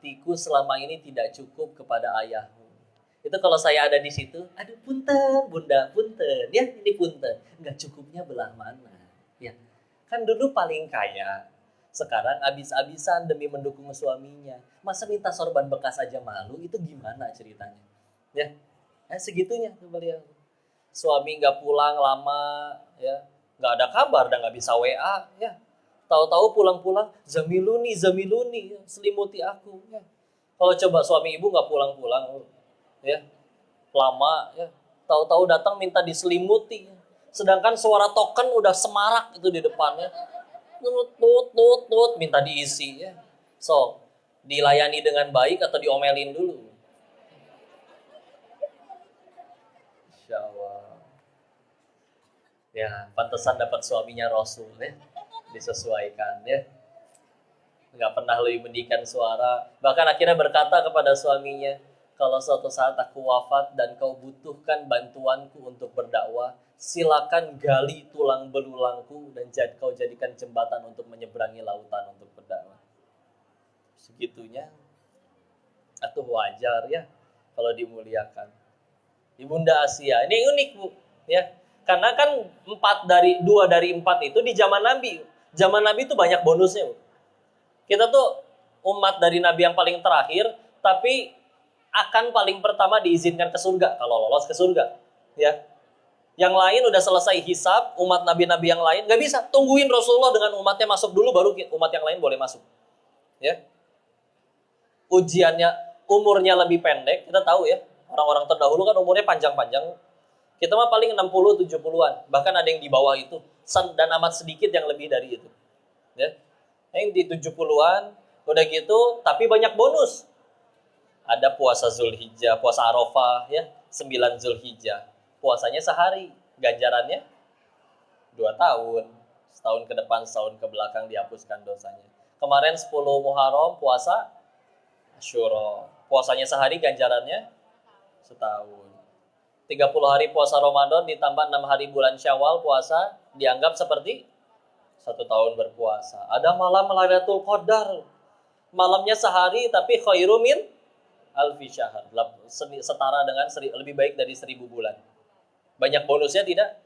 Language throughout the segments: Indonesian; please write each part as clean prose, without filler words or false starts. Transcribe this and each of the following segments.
baktiku selama ini tidak cukup kepada ayahmu. Itu kalau saya ada di situ, aduh punten, bunda, punten, ya ini punten. Nggak cukupnya belah mana? Ya, kan dulu paling kaya, sekarang abis-abisan demi mendukung suaminya. Masa minta sorban bekas aja malu, itu gimana ceritanya? Ya, segitunya tuh beliau. Suami nggak pulang lama, ya, nggak ada kabar dan nggak bisa WA, ya. Tahu-tahu pulang-pulang, zamiluni, zamiluni, selimuti aku. Ya. Kalau coba suami ibu nggak pulang-pulang, ya lama ya tahu-tahu datang minta diselimuti sedangkan suara token udah semarak itu di depannya tut minta diisi ya so dilayani dengan baik atau diomelin dulu. Insya Allah ya pantesan dapat suaminya Rasul ya disesuaikan ya nggak pernah lebih mendikan suara bahkan akhirnya berkata kepada suaminya kalau suatu saat aku wafat dan kau butuhkan bantuanku untuk berdakwah, silakan gali tulang belulangku dan kau jadikan jembatan untuk menyeberangi lautan untuk berdakwah. Segitunya, atau wajar ya kalau dimuliakan. Ibunda Asia, ini unik bu, ya, karena kan 2 dari 4 itu di zaman Nabi. Zaman Nabi itu banyak bonusnya bu. Kita tuh umat dari Nabi yang paling terakhir, tapi akan paling pertama diizinkan ke surga kalau lolos ke surga ya yang lain udah selesai hisab umat nabi-nabi yang lain nggak bisa tungguin Rasulullah dengan umatnya masuk dulu baru umat yang lain boleh masuk ya ujiannya umurnya lebih pendek kita tahu ya orang-orang terdahulu kan umurnya panjang-panjang kita mah paling 60-70an bahkan ada yang di bawah itu dan amat sedikit yang lebih dari itu ya yang di 70-an udah gitu tapi banyak bonus. Ada puasa Zulhijjah, puasa Arafah ya, 9 Zulhijjah. Puasanya sehari, ganjarannya 2 tahun. Setahun ke depan, setahun ke belakang dihapuskan dosanya. Kemarin 10 Muharram puasa Asyura. Puasanya sehari, ganjarannya setahun. 30 hari puasa Ramadan ditambah 6 hari bulan Syawal puasa dianggap seperti 1 tahun berpuasa. Ada malam Lailatul Qadar. Malamnya sehari tapi khairu min alfi syahr, setara dengan lebih baik dari 1000 bulan. Banyak bonusnya tidak?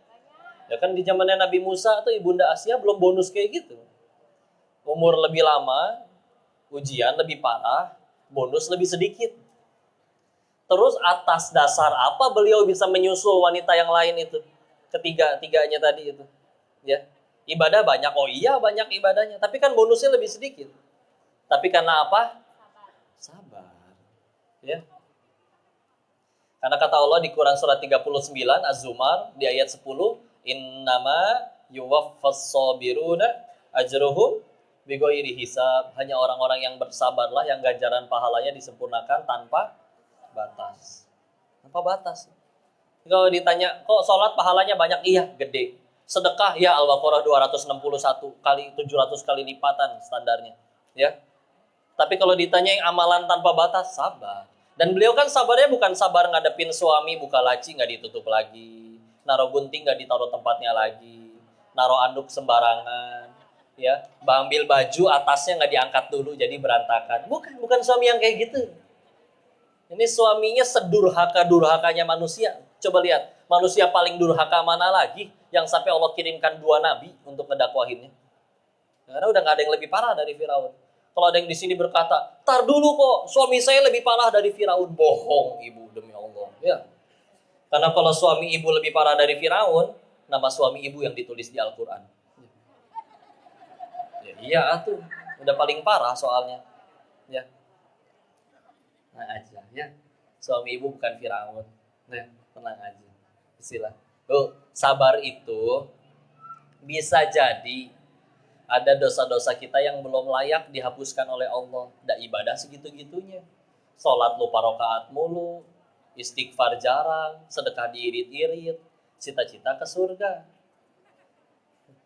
Ya kan di zamannya Nabi Musa atau Ibunda Asia belum bonus kayak gitu. Umur lebih lama, ujian lebih parah, bonus lebih sedikit. Terus atas dasar apa beliau bisa menyusul wanita yang lain itu? Tiganya tadi itu. Ya. Ibadah banyak, oh iya banyak ibadahnya, tapi kan bonusnya lebih sedikit. Tapi karena apa? Sabar. Ya. Karena kata Allah di Quran surat 39 Az-Zumar di ayat 10 innama yuwaffas sabiruna ajruhum bighairi hisab hanya orang-orang yang bersabarlah yang ganjaran pahalanya disempurnakan tanpa batas. Tanpa batas. Kalau ditanya kok sholat pahalanya banyak iya gede. Sedekah ya Al-Baqarah 261 kali 700 kali lipatan standarnya ya. Tapi kalau ditanya yang amalan tanpa batas, sabar. Dan beliau kan sabarnya bukan sabar ngadepin suami, buka laci nggak ditutup lagi. Naruh gunting nggak ditaruh tempatnya lagi. Naruh anduk sembarangan. Ya, ambil baju atasnya nggak diangkat dulu jadi berantakan. Bukan suami yang kayak gitu. Ini suaminya sedurhaka-durhakanya manusia. Coba lihat, manusia paling durhaka mana lagi yang sampai Allah kirimkan 2 nabi untuk ngedakwahinnya. Karena udah nggak ada yang lebih parah dari Firaun. Kalau ada yang di sini berkata, tar dulu kok, suami saya lebih parah dari Firaun. Bohong ibu, demi Allah. Ya. Karena kalau suami ibu lebih parah dari Firaun, nama suami ibu yang ditulis di Al-Quran. Ya, iya tuh, udah paling parah soalnya. Ya. Nah aja, ya. Suami ibu bukan Firaun. Nah, tenang aja. Bismillah. Tuh, sabar itu bisa jadi ada dosa-dosa kita yang belum layak dihapuskan oleh Allah. Nggak ibadah segitu-gitunya. Sholat lupa rakaat mulu, istighfar jarang, sedekah diirit-irit, cita-cita ke surga.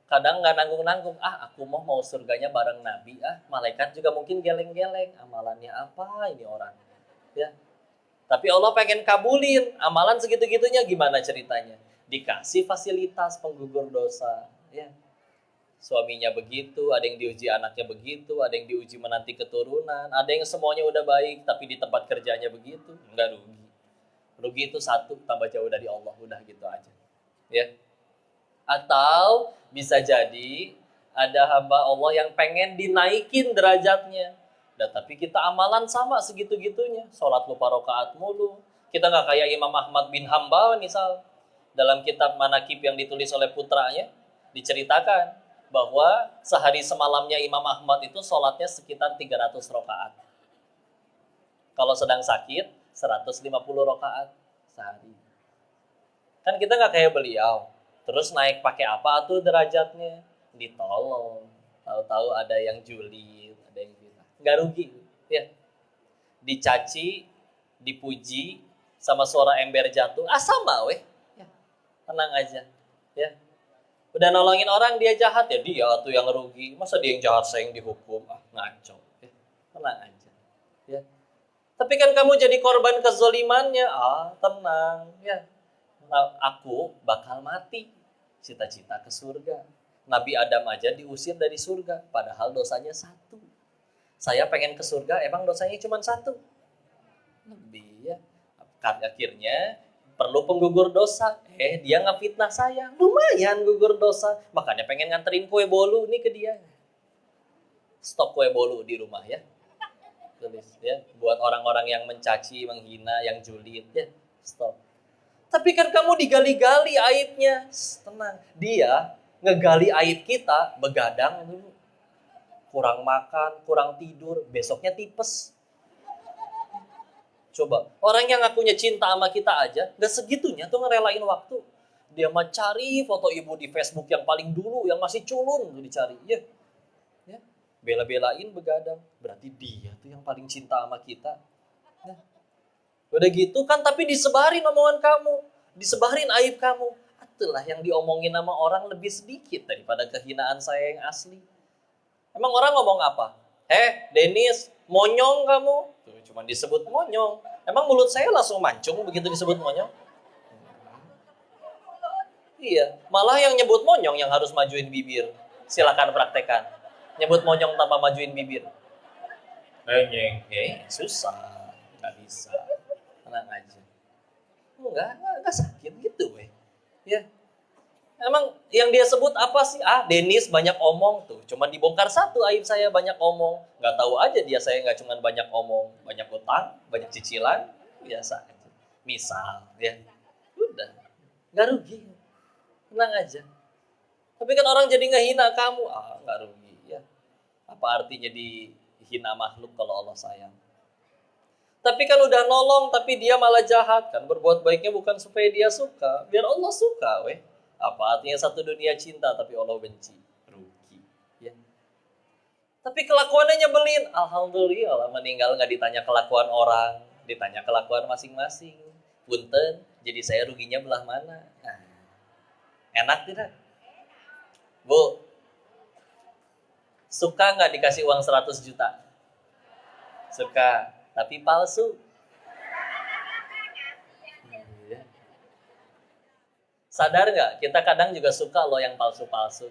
Kadang nggak nanggung-nanggung, aku mau surganya bareng Nabi, malaikat juga mungkin geleng-geleng, amalannya apa ini orang. Ya. Tapi Allah pengen kabulin, amalan segitu-gitunya gimana ceritanya? Dikasih fasilitas penggugur dosa. Ya. suaminya begitu, ada yang diuji anaknya begitu, ada yang diuji menanti keturunan, ada yang semuanya udah baik tapi di tempat kerjanya begitu, enggak rugi. Rugi itu satu, tambah jauh dari Allah, udah gitu aja. Ya. Atau bisa jadi ada hamba Allah yang pengen dinaikin derajatnya. Dan tapi kita amalan sama segitu-gitunya. Sholat lupa rakaat mulu. Kita nggak kayak Imam Ahmad bin Hambal misal. Dalam kitab Manaqib yang ditulis oleh putranya, diceritakan bahwa sehari semalamnya Imam Ahmad itu sholatnya sekitar 300 rakaat. Kalau sedang sakit, 150 rakaat sehari. Kan kita nggak kayak beliau. Terus naik pakai apa tuh derajatnya? Ditolong. Tahu-tahu ada yang julid, ada yang gitu. Nggak rugi. Ya. Dicaci, dipuji, sama suara ember jatuh. Sama weh. Ya. Tenang aja. Ya. Udah nolongin orang, dia jahat, ya dia tuh yang rugi. Masa dia yang jahat, saya yang dihukum? Ngaco. Ya. Tenang aja. Ya. Tapi kan kamu jadi korban kezolimannya. Tenang. Ya. Aku bakal mati. Cita-cita ke surga. Nabi Adam aja diusir dari surga. Padahal dosanya 1. Saya pengen ke surga, emang dosanya cuma 1. Lebih ya. Akhirnya perlu penggugur dosa. Dia ngefitnah saya. Lumayan gugur dosa. Makanya pengen nganterin kue bolu nih ke dia. Stok kue bolu di rumah ya. Tulis ya. Buat orang-orang yang mencaci, menghina, yang julid ya. Stop. Tapi kan kamu digali-gali aibnya. Tenang. Dia ngegali aib kita, begadang dulu. Kurang makan, kurang tidur, besoknya tipes. Coba, orang yang ngakunya cinta sama kita aja, gak segitunya tuh ngerelain waktu. Dia mencari foto ibu di Facebook yang paling dulu, yang masih culun tuh dicari. Ya. Bela-belain begadang. Berarti dia tuh yang paling cinta sama kita. Ya. Udah gitu kan, tapi disebarin omongan kamu. Disebarin aib kamu. Itulah yang diomongin sama orang lebih sedikit daripada kehinaan saya yang asli. Emang orang ngomong apa? Denis, monyong kamu. Tuh, cuma disebut monyong. Emang mulut saya langsung mancung begitu disebut monyong? Iya, malah yang nyebut monyong yang harus majuin bibir. Silakan praktekan. Nyebut monyong tanpa majuin bibir. Susah. Nggak bisa. Tenang aja. Enggak sakit gitu weh. Ya. Emang yang dia sebut apa sih? Denis banyak omong tuh. Cuma dibongkar 1 aib saya banyak omong. Nggak tahu aja dia saya nggak cuma banyak omong. Banyak utang, banyak cicilan. Biasa aja. Misal ya. Udah. Nggak rugi. Tenang aja. Tapi kan orang jadi ngehina kamu. Nggak rugi. Ya. Apa artinya dihina makhluk kalau Allah sayang? Tapi kan udah nolong, tapi dia malah jahat. Kan berbuat baiknya bukan supaya dia suka. Biar Allah suka weh. Apa artinya satu dunia cinta tapi Allah benci? Rugi. Ya. Tapi kelakuannya nyebelin. Alhamdulillah meninggal nggak ditanya kelakuan orang, ditanya kelakuan masing-masing. Punten, jadi saya ruginya belah mana? Enak tidak? Bu, suka nggak dikasih uang 100 juta? Suka, tapi palsu. Sadar nggak? Kita kadang juga suka loh yang palsu-palsu.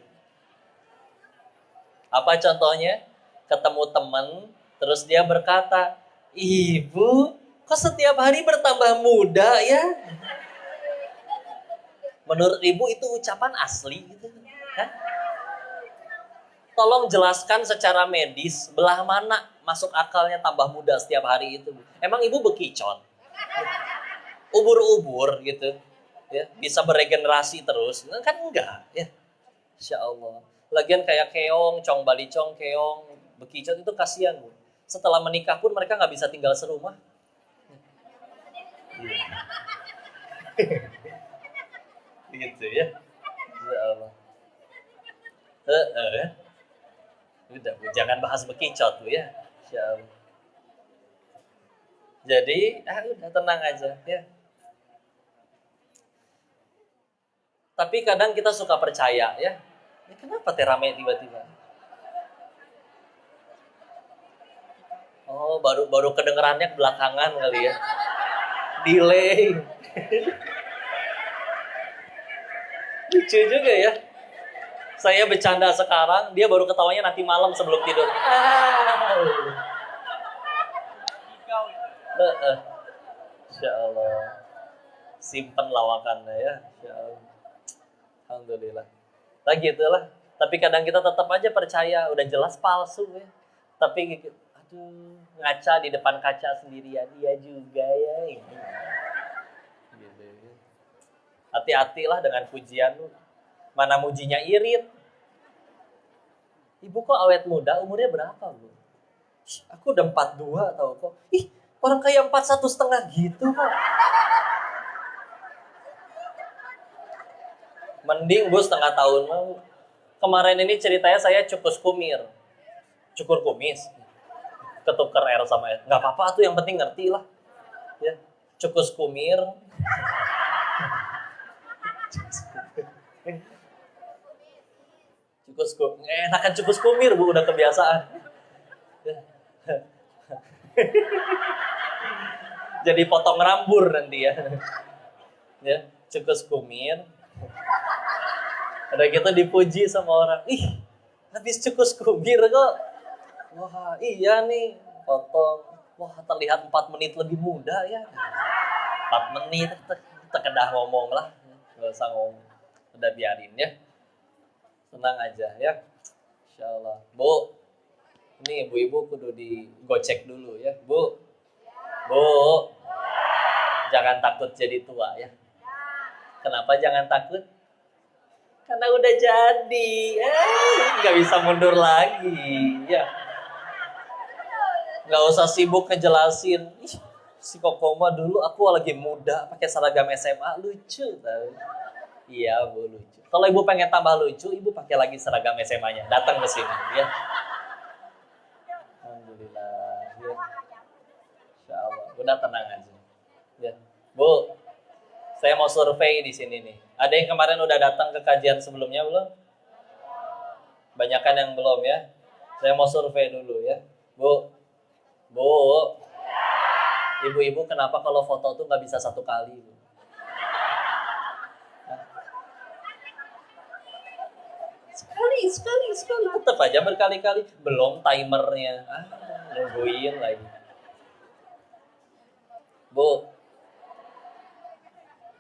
Apa contohnya? Ketemu temen, terus dia berkata, "Ibu, kok setiap hari bertambah muda ya?" Menurut ibu itu ucapan asli gitu. Hah? Tolong jelaskan secara medis, belah mana masuk akalnya tambah muda setiap hari itu. Emang ibu bekicot? Ubur-ubur gitu. Ya, bisa beregenerasi terus, kan enggak ya. Insya Allah. Lagian kayak keong, cong balicong, keong, bekicot itu kasihan Bu. Setelah menikah pun mereka nggak bisa tinggal serumah. Gitu ya. Insya Allah. Udah Bu, jangan bahas bekicot Bu ya. Insya Allah. Jadi, udah tenang aja ya. Tapi kadang kita suka percaya ya. Kenapa rame tiba-tiba? Baru kedengerannya belakangan kali ya. Delay. Lucu juga ya. Saya bercanda sekarang, dia baru ketawanya nanti malam sebelum tidur. Insya Allah. Simpen lawakannya ya. Insya Allah. Alhamdulillah. Nah gitulah. Tapi kadang kita tetap aja percaya, udah jelas palsu ya. Tapi aduh, ngaca di depan kaca sendirian, dia juga ya. Gitu. Hati-hatilah dengan pujian lu. Mana mujinya irit. Ibu kok awet muda, umurnya berapa bu? Aku udah 42 tau kok. Ih, orang kayak 41,5 gitu kok. Mending bu setengah tahun mau. Kemarin ini ceritanya saya cukur kumis. Ketuker R sama S. Nggak apa-apa tuh, yang penting ngerti lah. Ya, cukus kumir. Enakan cukus kumir bu, udah kebiasaan. Jadi potong rambur nanti ya. Ya, cukus kumir. Udah gitu dipuji sama orang. Ih, habis cukus kumir kok. Wah, iya nih, potong. Wah, terlihat 4 menit lebih muda ya. 4 menit, terkedah ngomong lah. Gak usah ngomong. Udah biarin ya. Tenang aja ya. Insya Allah. Bu, ini ibu-ibu kudu digocek dulu ya. Bu, jangan takut jadi tua ya. Kenapa jangan takut? Karena udah jadi. Nggak bisa mundur lagi. Ya. Nggak usah sibuk ngejelasin. Ih, si Kokoma dulu aku lagi muda pakai seragam SMA, lucu tau. Iya bu, lucu. Kalau ibu pengen tambah lucu, ibu pakai lagi seragam SMA-nya. Datang ke sini ya. Alhamdulillah. Ya. Insya Allah. Udah tenang aja. Ya. Bu, saya mau survei di sini nih. Ada yang kemarin udah datang ke kajian sebelumnya belum? Banyakan yang belum ya. Saya mau survei dulu ya. Bu, ibu-ibu kenapa kalau foto tuh nggak bisa 1 kali? Bu? Sekali. Tetap aja berkali-kali. Belum timernya. Nungguin lagi. Bu,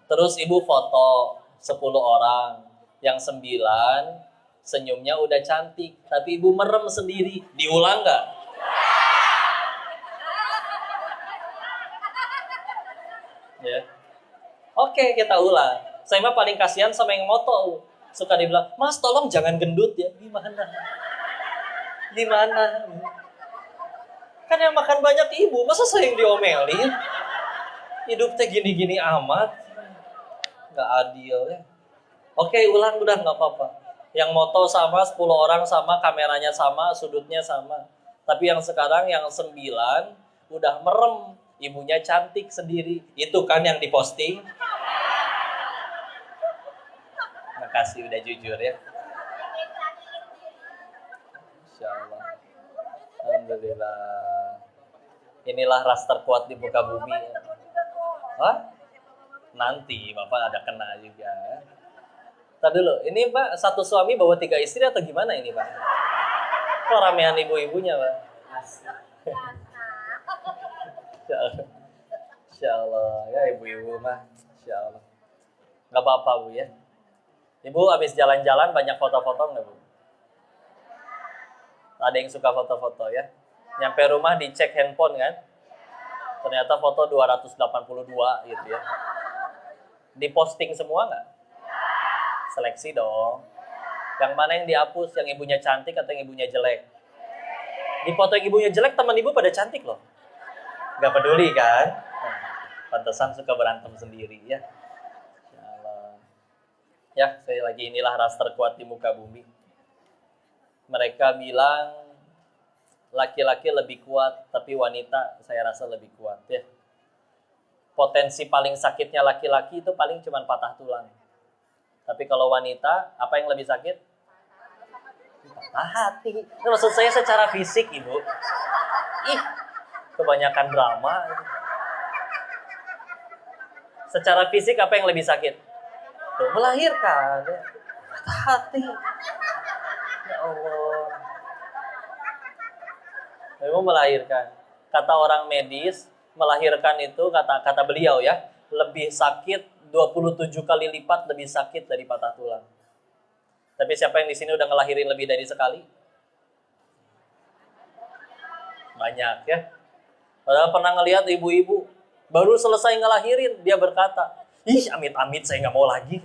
terus ibu foto 10 orang. Yang 9 senyumnya udah cantik. Tapi ibu merem sendiri. Diulang nggak? Ya. Oke, kita ulang. Saya mah paling kasihan sama yang moto. Suka dibilang, Mas tolong jangan gendut ya. Gimana? Kan yang makan banyak ibu, masa saya yang diomelin? Hidup teh gini-gini amat. Gak adil ya. Oke, ulang udah gak apa-apa. Yang moto sama, 10 orang sama, kameranya sama, sudutnya sama. Tapi yang sekarang yang 9 udah merem. Ibunya cantik sendiri. Itu kan yang diposting. Makasih udah jujur ya. Insya Allah. Alhamdulillah. Inilah ras terkuat di muka bumi. Hah? Nanti Bapak ada kena juga. Tadi dulu, ini Pak, satu suami bawa 3 istri atau gimana ini Pak? Kok ramean ibu-ibunya Pak? Insya Allah. Ya ibu-ibu mah. Insya Allah. Gak apa-apa Bu ya. Ibu habis jalan-jalan banyak foto-foto nggak Bu? Ada yang suka foto-foto ya? Nyampe rumah dicek handphone kan? Ternyata foto 282 gitu ya. Diposting semua nggak? Seleksi dong. Yang mana yang dihapus? Yang ibunya cantik atau yang ibunya jelek? Di foto yang ibunya jelek teman ibu pada cantik loh. Nggak peduli kan? Pantesan suka berantem sendiri ya. Ya, saya lagi inilah ras terkuat di muka bumi. Mereka bilang laki-laki lebih kuat, tapi wanita saya rasa lebih kuat ya. Potensi paling sakitnya laki-laki itu paling cuma patah tulang. Tapi kalau wanita, apa yang lebih sakit? Patah hati. Itu maksud saya secara fisik, Ibu. Ih, kebanyakan drama. Secara fisik apa yang lebih sakit? Tuh, melahirkan. Patah hati. Allah. Ibu melahirkan. Kata orang medis, melahirkan itu kata beliau ya, lebih sakit 27 kali lipat lebih sakit dari patah tulang. Tapi siapa yang di sini udah ngelahirin lebih dari sekali? Banyak ya. Padahal pernah ngelihat ibu-ibu baru selesai ngelahirin, dia berkata, ih amit-amit saya nggak mau lagi.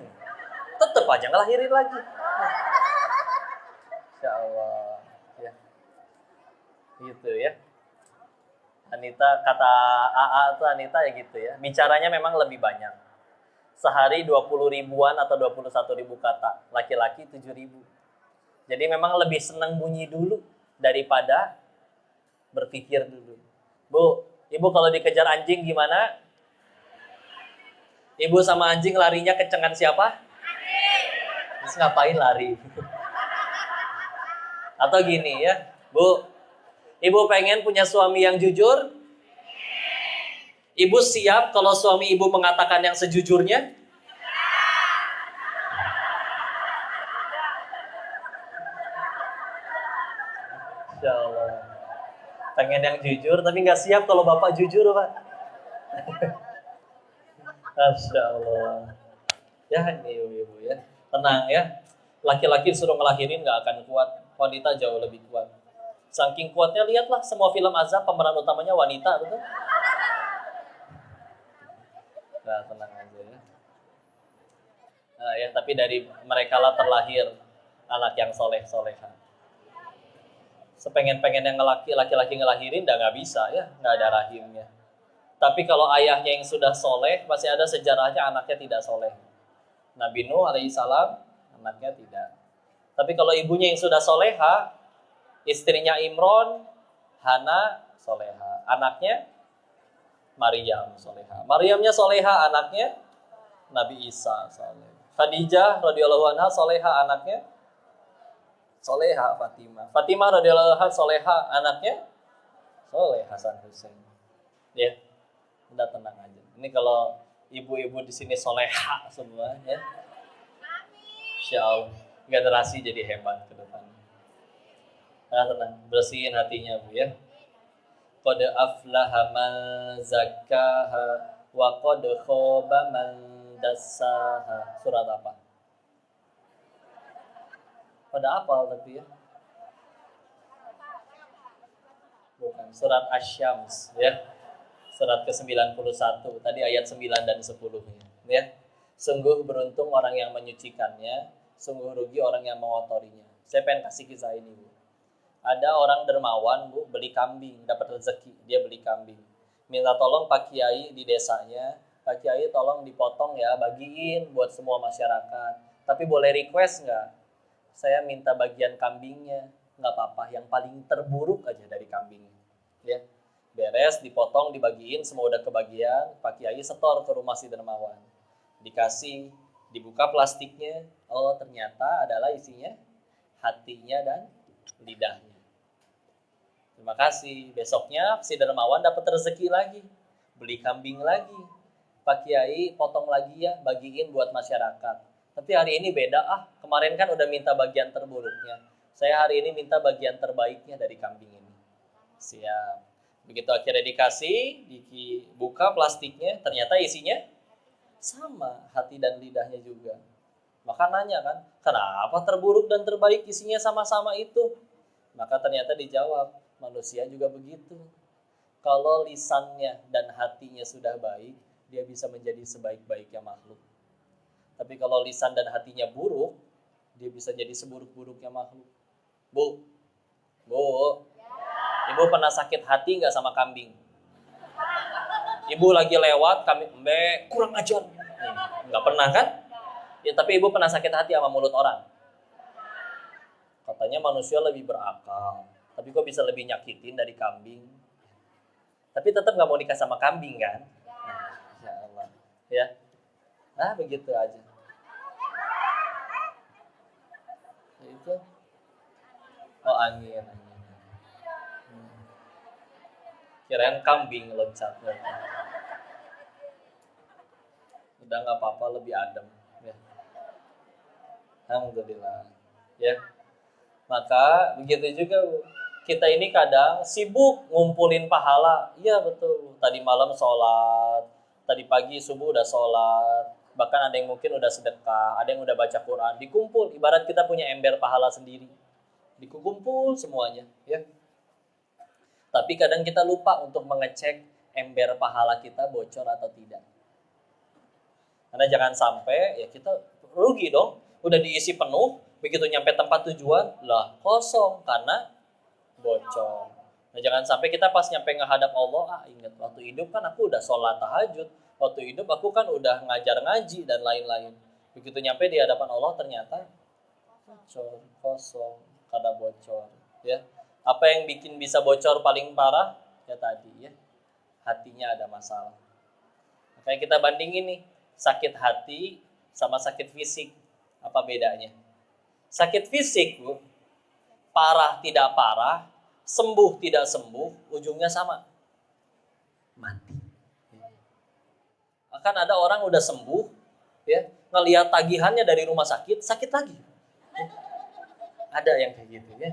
Tetep aja ngelahirin lagi. Insya Allah. Ya. Gitu ya. Anita, kata AA tuh Anita ya gitu ya. Bicaranya memang lebih banyak. Sehari 20 ribuan atau 21 ribu kata. Laki-laki 7 ribu. Jadi memang lebih senang bunyi dulu daripada berpikir dulu. Bu, ibu kalau dikejar anjing gimana? Ibu sama anjing larinya kencengan siapa? Terus ngapain lari? Atau gini ya, Bu, ibu pengen punya suami yang jujur? Ibu siap kalau suami ibu mengatakan yang sejujurnya? Insya Allah. Pengen yang jujur tapi nggak siap kalau bapak jujur, Pak. Masya Allah. Ya ini ibu-ibu ya. Tenang ya. Laki-laki suruh ngelahirin nggak akan kuat. Wanita jauh lebih kuat. Saking kuatnya lihatlah semua film azab pemeran utamanya wanita, betul? Nah, tenang aja ya. Nah, ya tapi dari mereka lah terlahir anak yang soleh-soleha. Sepengen-pengen yang laki-laki ngelahirin nggak bisa ya, nggak ada rahimnya. Tapi kalau ayahnya yang sudah soleh, masih ada sejarahnya anaknya tidak soleh. Nabi Nuh alaihissalam anaknya tidak. Tapi kalau ibunya yang sudah soleha, istrinya Imron, Hana soleha, anaknya Maryam soleha. Maryamnya soleha, anaknya Nabi Isa soleh. Khadijah radhiyallahu anha soleha, anaknya soleha Fatimah. Fatimah radhiyallahu anha soleha, anaknya soleh Hasan Hussein. Ya, udah tenang aja. Ini kalau ibu-ibu di sini soleha semua ya. Insya Allah generasi jadi hebat ke depan. Nah, tenang, bersihin hatinya Bu ya. Qad aflaha man zakkaha wa qad khaba man dassaha. Surat apa? Pada apal tapi ya. Bukan, surat Asy-Syams ya. Surat ke-91, tadi ayat 9 dan 10-nya ya. Sungguh beruntung orang yang menyucikannya, sungguh rugi orang yang mengotorinya. Saya pengen kasih kisah ini Bu. Ada orang dermawan Bu, beli kambing, dapat rezeki, dia beli kambing. Minta tolong Pak Kiai di desanya, Pak Kiai tolong dipotong ya, bagiin buat semua masyarakat. Tapi boleh request nggak? Saya minta bagian kambingnya, nggak apa-apa, yang paling terburuk aja dari kambingnya. Ya, beres, dipotong, dibagiin, semua udah kebagian, Pak Kiai setor ke rumah si dermawan. Dikasih, dibuka plastiknya, oh ternyata adalah isinya hatinya dan lidahnya. Terima kasih. Besoknya si dermawan dapat rezeki lagi, beli kambing lagi. Pak Kiai potong lagi ya, bagiin buat masyarakat. Tapi hari ini beda kemarin kan udah minta bagian terburuknya. Saya hari ini minta bagian terbaiknya dari kambing ini. Siap. Begitu akhirnya dikasih, dibuka plastiknya, ternyata isinya sama, hati dan lidahnya juga. Maka nanya kan, kenapa terburuk dan terbaik isinya sama-sama itu? Maka ternyata dijawab, manusia juga begitu. Kalau lisannya dan hatinya sudah baik, dia bisa menjadi sebaik-baiknya makhluk. Tapi kalau lisan dan hatinya buruk, dia bisa jadi seburuk-buruknya makhluk. Bu, Ibu pernah sakit hati nggak sama kambing? Ibu lagi lewat, kambing, kurang ajar. Nggak pernah kan? Ya, tapi ibu pernah sakit hati sama mulut orang. Katanya manusia lebih berakal, tapi kok bisa lebih nyakitin dari kambing? Tapi tetap nggak mau nikah sama kambing kan? Ya Allah, ya. Nah begitu aja. Itu, oh angin. Kirain kambing loncat. Udah nggak apa-apa, lebih adem. Ya. Alhamdulillah. Ya. Maka begitu juga Bu. Kita ini kadang sibuk ngumpulin pahala. Iya betul. Tadi malam sholat, tadi pagi subuh udah sholat, bahkan ada yang mungkin udah sedekah, ada yang udah baca Quran. Dikumpul, ibarat kita punya ember pahala sendiri. Dikumpul semuanya. Ya. Tapi kadang kita lupa untuk mengecek ember pahala kita bocor atau tidak. Karena jangan sampai ya kita rugi dong. Udah diisi penuh, begitu nyampe tempat tujuan, lah kosong karena bocor. Nah, jangan sampai kita pas nyampe ngehadap Allah, ingat waktu hidup kan aku udah sholat tahajud, waktu hidup aku kan udah ngajar ngaji dan lain-lain. Begitu nyampe di hadapan Allah ternyata bocor, kosong, karena bocor. Ya, apa yang bikin bisa bocor paling parah? Ya tadi ya, hatinya ada masalah. Makanya kita bandingin nih, sakit hati sama sakit fisik, apa bedanya? Sakit fisik, Bu, parah tidak parah, sembuh tidak sembuh, ujungnya sama. Mati. Akan ada orang udah sembuh, ya, ngelihat tagihannya dari rumah sakit, sakit lagi. Ada yang kayak gitu ya.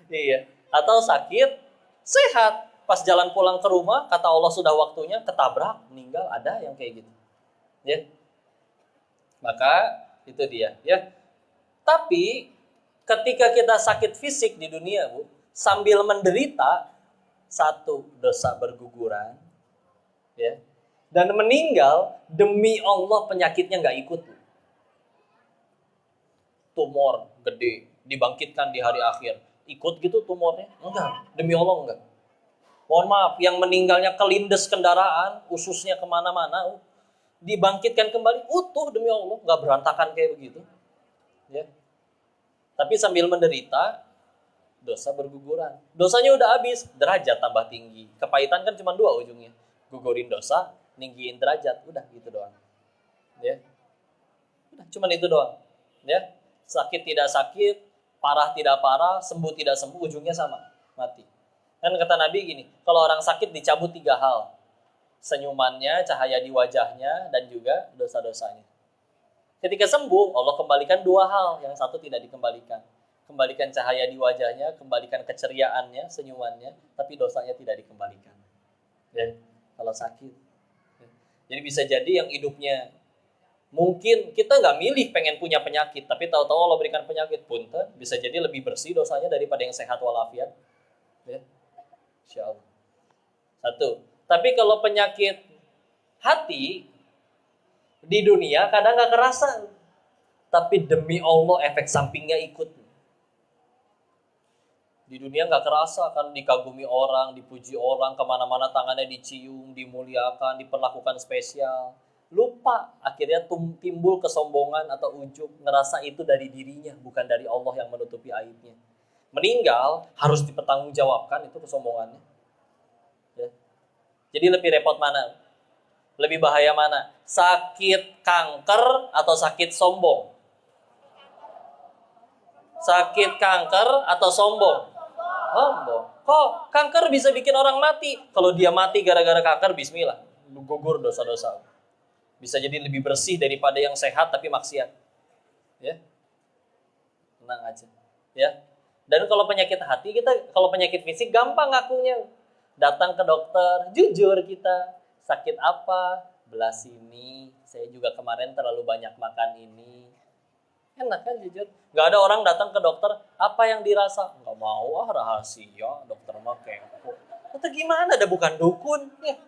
Iya. Atau sakit, sehat. Pas jalan pulang ke rumah, kata Allah sudah waktunya, ketabrak, meninggal, ada yang kayak gitu. Ya. Maka itu dia, ya. Tapi ketika kita sakit fisik di dunia, Bu, sambil menderita, satu, dosa berguguran, ya, dan meninggal, demi Allah penyakitnya nggak ikut, Bu. Tumor gede, dibangkitkan di hari akhir, ikut gitu tumornya? Enggak, demi Allah enggak. Mohon maaf, yang meninggalnya kelindes kendaraan, ususnya kemana-mana, dibangkitkan kembali, utuh demi Allah, nggak berantakan kayak begitu. Ya. Tapi sambil menderita, dosa berguguran. Dosanya udah habis, derajat tambah tinggi. Kepahitan kan cuma dua ujungnya. Gugurin dosa, ninggiin derajat. Udah gitu doang. Ya. Udah, cuma itu doang. Ya. Sakit tidak sakit, parah tidak parah, sembuh tidak sembuh, ujungnya sama. Mati. Kan kata Nabi gini, kalau orang sakit dicabut 3 hal. Senyumannya, cahaya di wajahnya, dan juga dosa-dosanya. Ketika sembuh, Allah kembalikan 2 hal, yang satu tidak dikembalikan. Kembalikan cahaya di wajahnya, kembalikan keceriaannya, senyumannya, tapi dosanya tidak dikembalikan. Ya, kalau sakit. Jadi bisa jadi yang hidupnya, mungkin kita nggak milih pengen punya penyakit, tapi tahu-tahu Allah berikan penyakit, punten, bisa jadi lebih bersih dosanya daripada yang sehat walafiat. Ya, Insya Allah. Satu. Tapi kalau penyakit hati, di dunia kadang nggak kerasa, tapi demi Allah efek sampingnya ikut. Di dunia nggak kerasa, kan dikagumi orang, dipuji orang, kemana-mana tangannya dicium, dimuliakan, diperlakukan spesial. Lupa, akhirnya timbul kesombongan atau ujub, ngerasa itu dari dirinya, bukan dari Allah yang menutupi aibnya. Meninggal harus dipertanggungjawabkan itu kesombongannya. Ya. Jadi lebih repot mana? Lebih bahaya mana? Sakit kanker atau sakit sombong? Sakit kanker atau sombong? Sombong. Kok kanker bisa bikin orang mati? Kalau dia mati gara-gara kanker, bismillah, gugur dosa-dosa. Bisa jadi lebih bersih daripada yang sehat tapi maksiat. Ya. Tenang aja. Ya. Dan kalau penyakit hati, kalau penyakit fisik gampang ngakunya. Datang ke dokter, jujur kita. Sakit apa? Belah sini. Saya juga kemarin terlalu banyak makan ini. Enak kan jujur? Gak ada orang datang ke dokter, apa yang dirasa? Gak mau, rahasia. Dokter mah kepo. Atau gimana? Ada bukan dukun. Ya,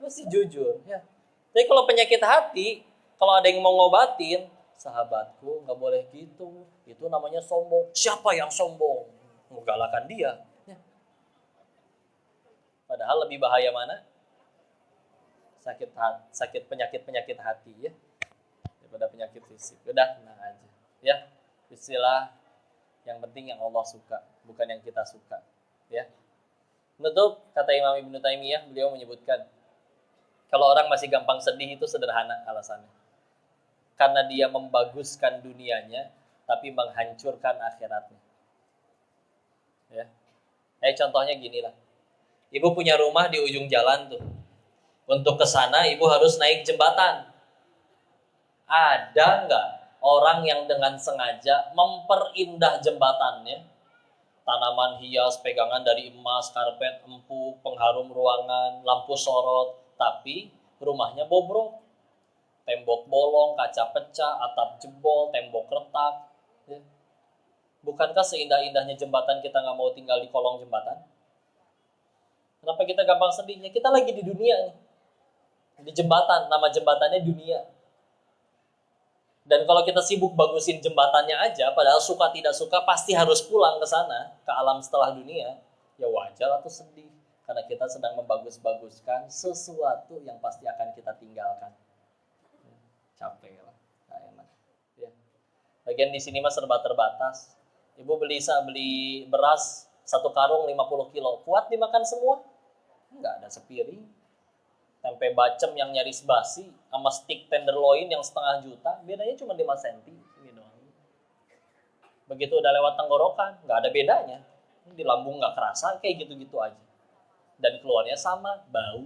mesti jujur. Ya. Tapi kalau penyakit hati, kalau ada yang mau ngobatin, sahabatku gak boleh gitu. Itu namanya sombong. Siapa yang sombong? Menggalakan dia. Ya. Padahal lebih bahaya mana? Sakit penyakit hati ya, daripada penyakit fisik. Udah, tenang aja. Ya, istilah yang penting yang Allah suka, bukan yang kita suka. Ya. Menutup, kata Imam Ibnu Taimiyah, beliau menyebutkan, kalau orang masih gampang sedih itu sederhana alasannya. Karena dia membaguskan dunianya, tapi menghancurkan akhiratnya. Ya. Contohnya gini lah. Ibu punya rumah di ujung jalan tuh. Untuk ke sana ibu harus naik jembatan. Ada nggak Orang yang dengan sengaja memperindah jembatannya, tanaman hias, pegangan dari emas, karpet empuk, pengharum ruangan, lampu sorot, tapi rumahnya bobrok. Tembok bolong, kaca pecah, atap jebol, tembok retak. Ya. Bukankah seindah-indahnya jembatan kita nggak mau tinggal di kolong jembatan? Kenapa kita gampang sedihnya? Kita lagi di dunia nih. Di jembatan, nama jembatannya dunia. Dan kalau kita sibuk bagusin jembatannya aja, padahal suka tidak suka pasti harus pulang ke sana, ke alam setelah dunia, ya wajar atau sedih. Karena kita sedang membagus-baguskan sesuatu yang pasti akan kita tinggalkan. Capek lah, gak enak. Ya. Lagian di sini mah serba terbatas. Ibu beli beras 1 karung 50 kilo, kuat dimakan semua? Enggak, ada sepiring. Tempe bacem yang nyaris basi sama stik tenderloin yang 0,5 juta, bedanya cuma 5 cm. Ini doang. Begitu udah lewat tenggorokan, nggak ada bedanya. Di lambung nggak kerasa, kayak gitu-gitu aja. Dan keluarnya sama, bau.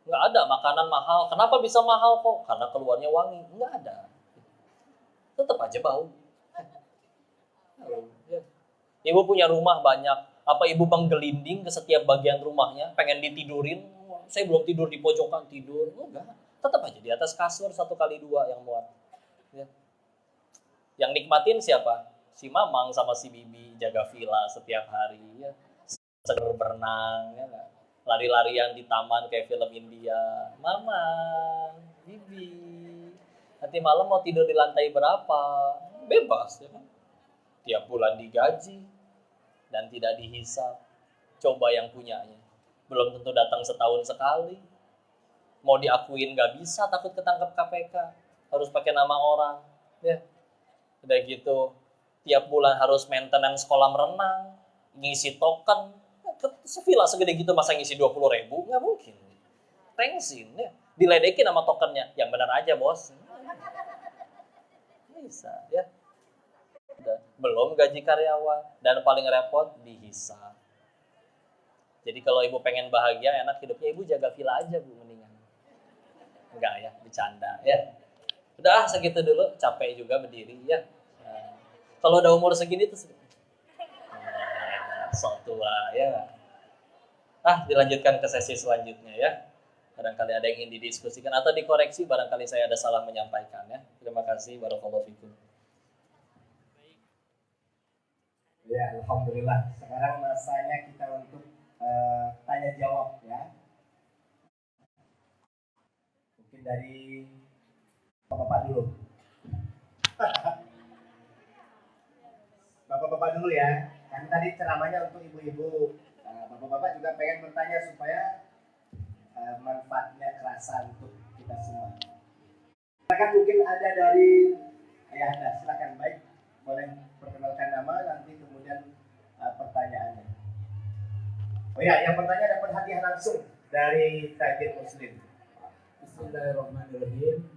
Nggak ada makanan mahal. Kenapa bisa mahal kok? Karena keluarnya wangi. Nggak ada. Tetap aja bau. Ibu punya rumah banyak. Apa ibu menggelinding ke setiap bagian rumahnya, pengen ditidurin? Saya belum tidur di pojokan, tidur. Enggak, tetap aja di atas kasur 1x2 yang muat. Ya. Yang nikmatin siapa? Si Mamang sama si Bibi jaga villa setiap hari. Ya. Seger berenang, ya. Lari-larian di taman kayak film India. Mamang, Bibi, nanti malam mau tidur di lantai berapa? Bebas, ya kan? Tiap bulan digaji dan tidak dihisap. Coba yang punyanya. Belum tentu datang setahun sekali. Mau diakuin gak bisa, takut ketangkep KPK. Harus pakai nama orang. Ya. Udah gitu, tiap bulan harus maintenance kolam renang, ngisi token. Sevilla segede gitu masa ngisi 20.000? Gak mungkin. Thanksin, ya. Diledekin sama tokennya. Yang benar aja, bos. Bisa, ya. Belum gaji karyawan, dan paling repot dihisap. Jadi kalau ibu pengen bahagia, enak hidupnya, ibu jaga villa aja bu, mendingan. Enggak ya, bercanda ya. Udah segitu dulu, capek juga berdiri ya. Kalau udah umur segini tuh sok tua ya. Dilanjutkan ke sesi selanjutnya ya. Barangkali ada yang ingin didiskusikan atau dikoreksi, barangkali saya ada salah menyampaikan ya. Terima kasih, barakallahu fikum. Ya, alhamdulillah. Sekarang masanya kita untuk tanya jawab ya. Mungkin dari Bapak-bapak dulu. Bapak-bapak dulu ya. Kan tadi ceramahnya untuk ibu-ibu. Bapak-bapak juga pengen bertanya supaya manfaatnya kerasa untuk kita semua. Silakan, mungkin ada dari ayah anda. Silakan, baik. Boleh perkenalkan nama, nanti kemudian pertanyaannya. Oh ya, yang bertanya dapat hadiah langsung dari Tajir Muslim. Bismillahirrahmanirrahim.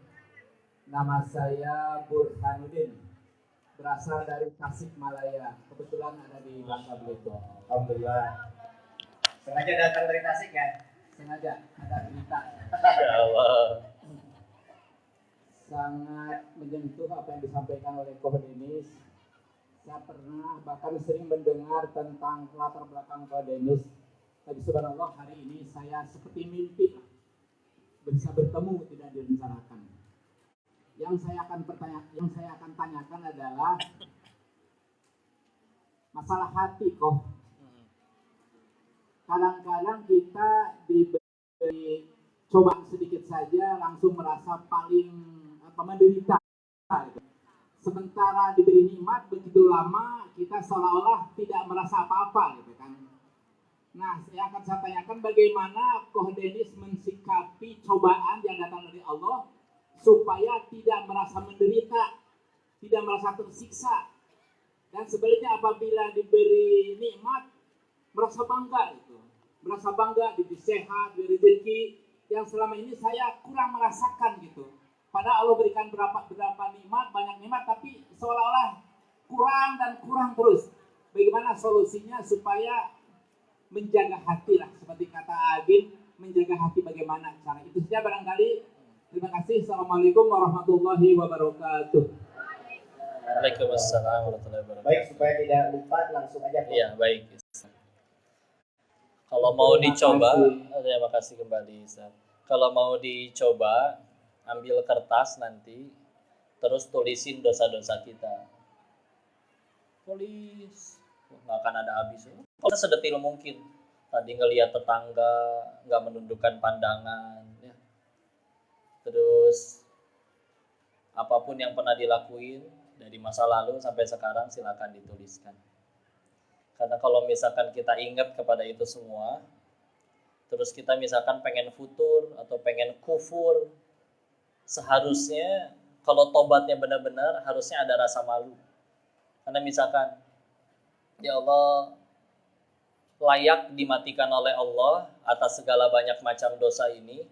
Nama saya Burhanuddin, berasal dari Tasikmalaya. Kebetulan ada di Bangka Belitung. Alhamdulillah. Sengaja datang dari Tasik ya? Sengaja, ada berita. Insya Allah. Sangat menyentuh apa yang disampaikan oleh Koh Denis. Saya pernah bahkan sering mendengar tentang latar belakang Koh Denis. Tapi subhanallah, hari ini saya seperti mimpi bisa bertemu, tidak direncanakan. Yang saya akan tanyakan adalah masalah hati Koh. Kadang-kadang kita diberi cobaan sedikit saja langsung merasa paling menderita. Sementara diberi nikmat begitu lama kita seolah-olah tidak merasa apa-apa gitu kan. Nah, saya akan tanyakan bagaimana Koh Denis mensikapi cobaan yang datang dari Allah supaya tidak merasa menderita, tidak merasa tersiksa. Dan sebaliknya apabila diberi nikmat merasa bangga gitu. Merasa bangga diberi sehat, diberi rezeki yang selama ini saya kurang merasakan gitu. Padahal Allah berikan berapa nikmat, banyak nikmat, tapi seolah-olah kurang dan kurang terus. Bagaimana solusinya supaya menjaga hati lah, seperti kata Agin, menjaga hati bagaimana cara itu saja barangkali Terima kasih. Assalamualaikum warahmatullahi wabarakatuh. Waalaikumsalam warahmatullahi wabarakatuh. Baik, supaya tidak lupa langsung aja. Iya, baik. Kalau mau dicoba, terima kasih kembali, Ustaz. Kalau mau dicoba, ambil kertas nanti, terus tulisin dosa-dosa kita. Tulis, nggak akan ada habisnya. Kalau sedetil mungkin, tadi ngelihat tetangga, nggak menundukkan pandangan, ya. Terus apapun yang pernah dilakuin dari masa lalu sampai sekarang silakan dituliskan. Karena kalau misalkan kita ingat kepada itu semua, terus kita misalkan pengen futur atau pengen kufur, seharusnya kalau tobatnya benar-benar harusnya ada rasa malu. Karena misalkan, ya Allah, layak dimatikan oleh Allah atas segala banyak macam dosa ini,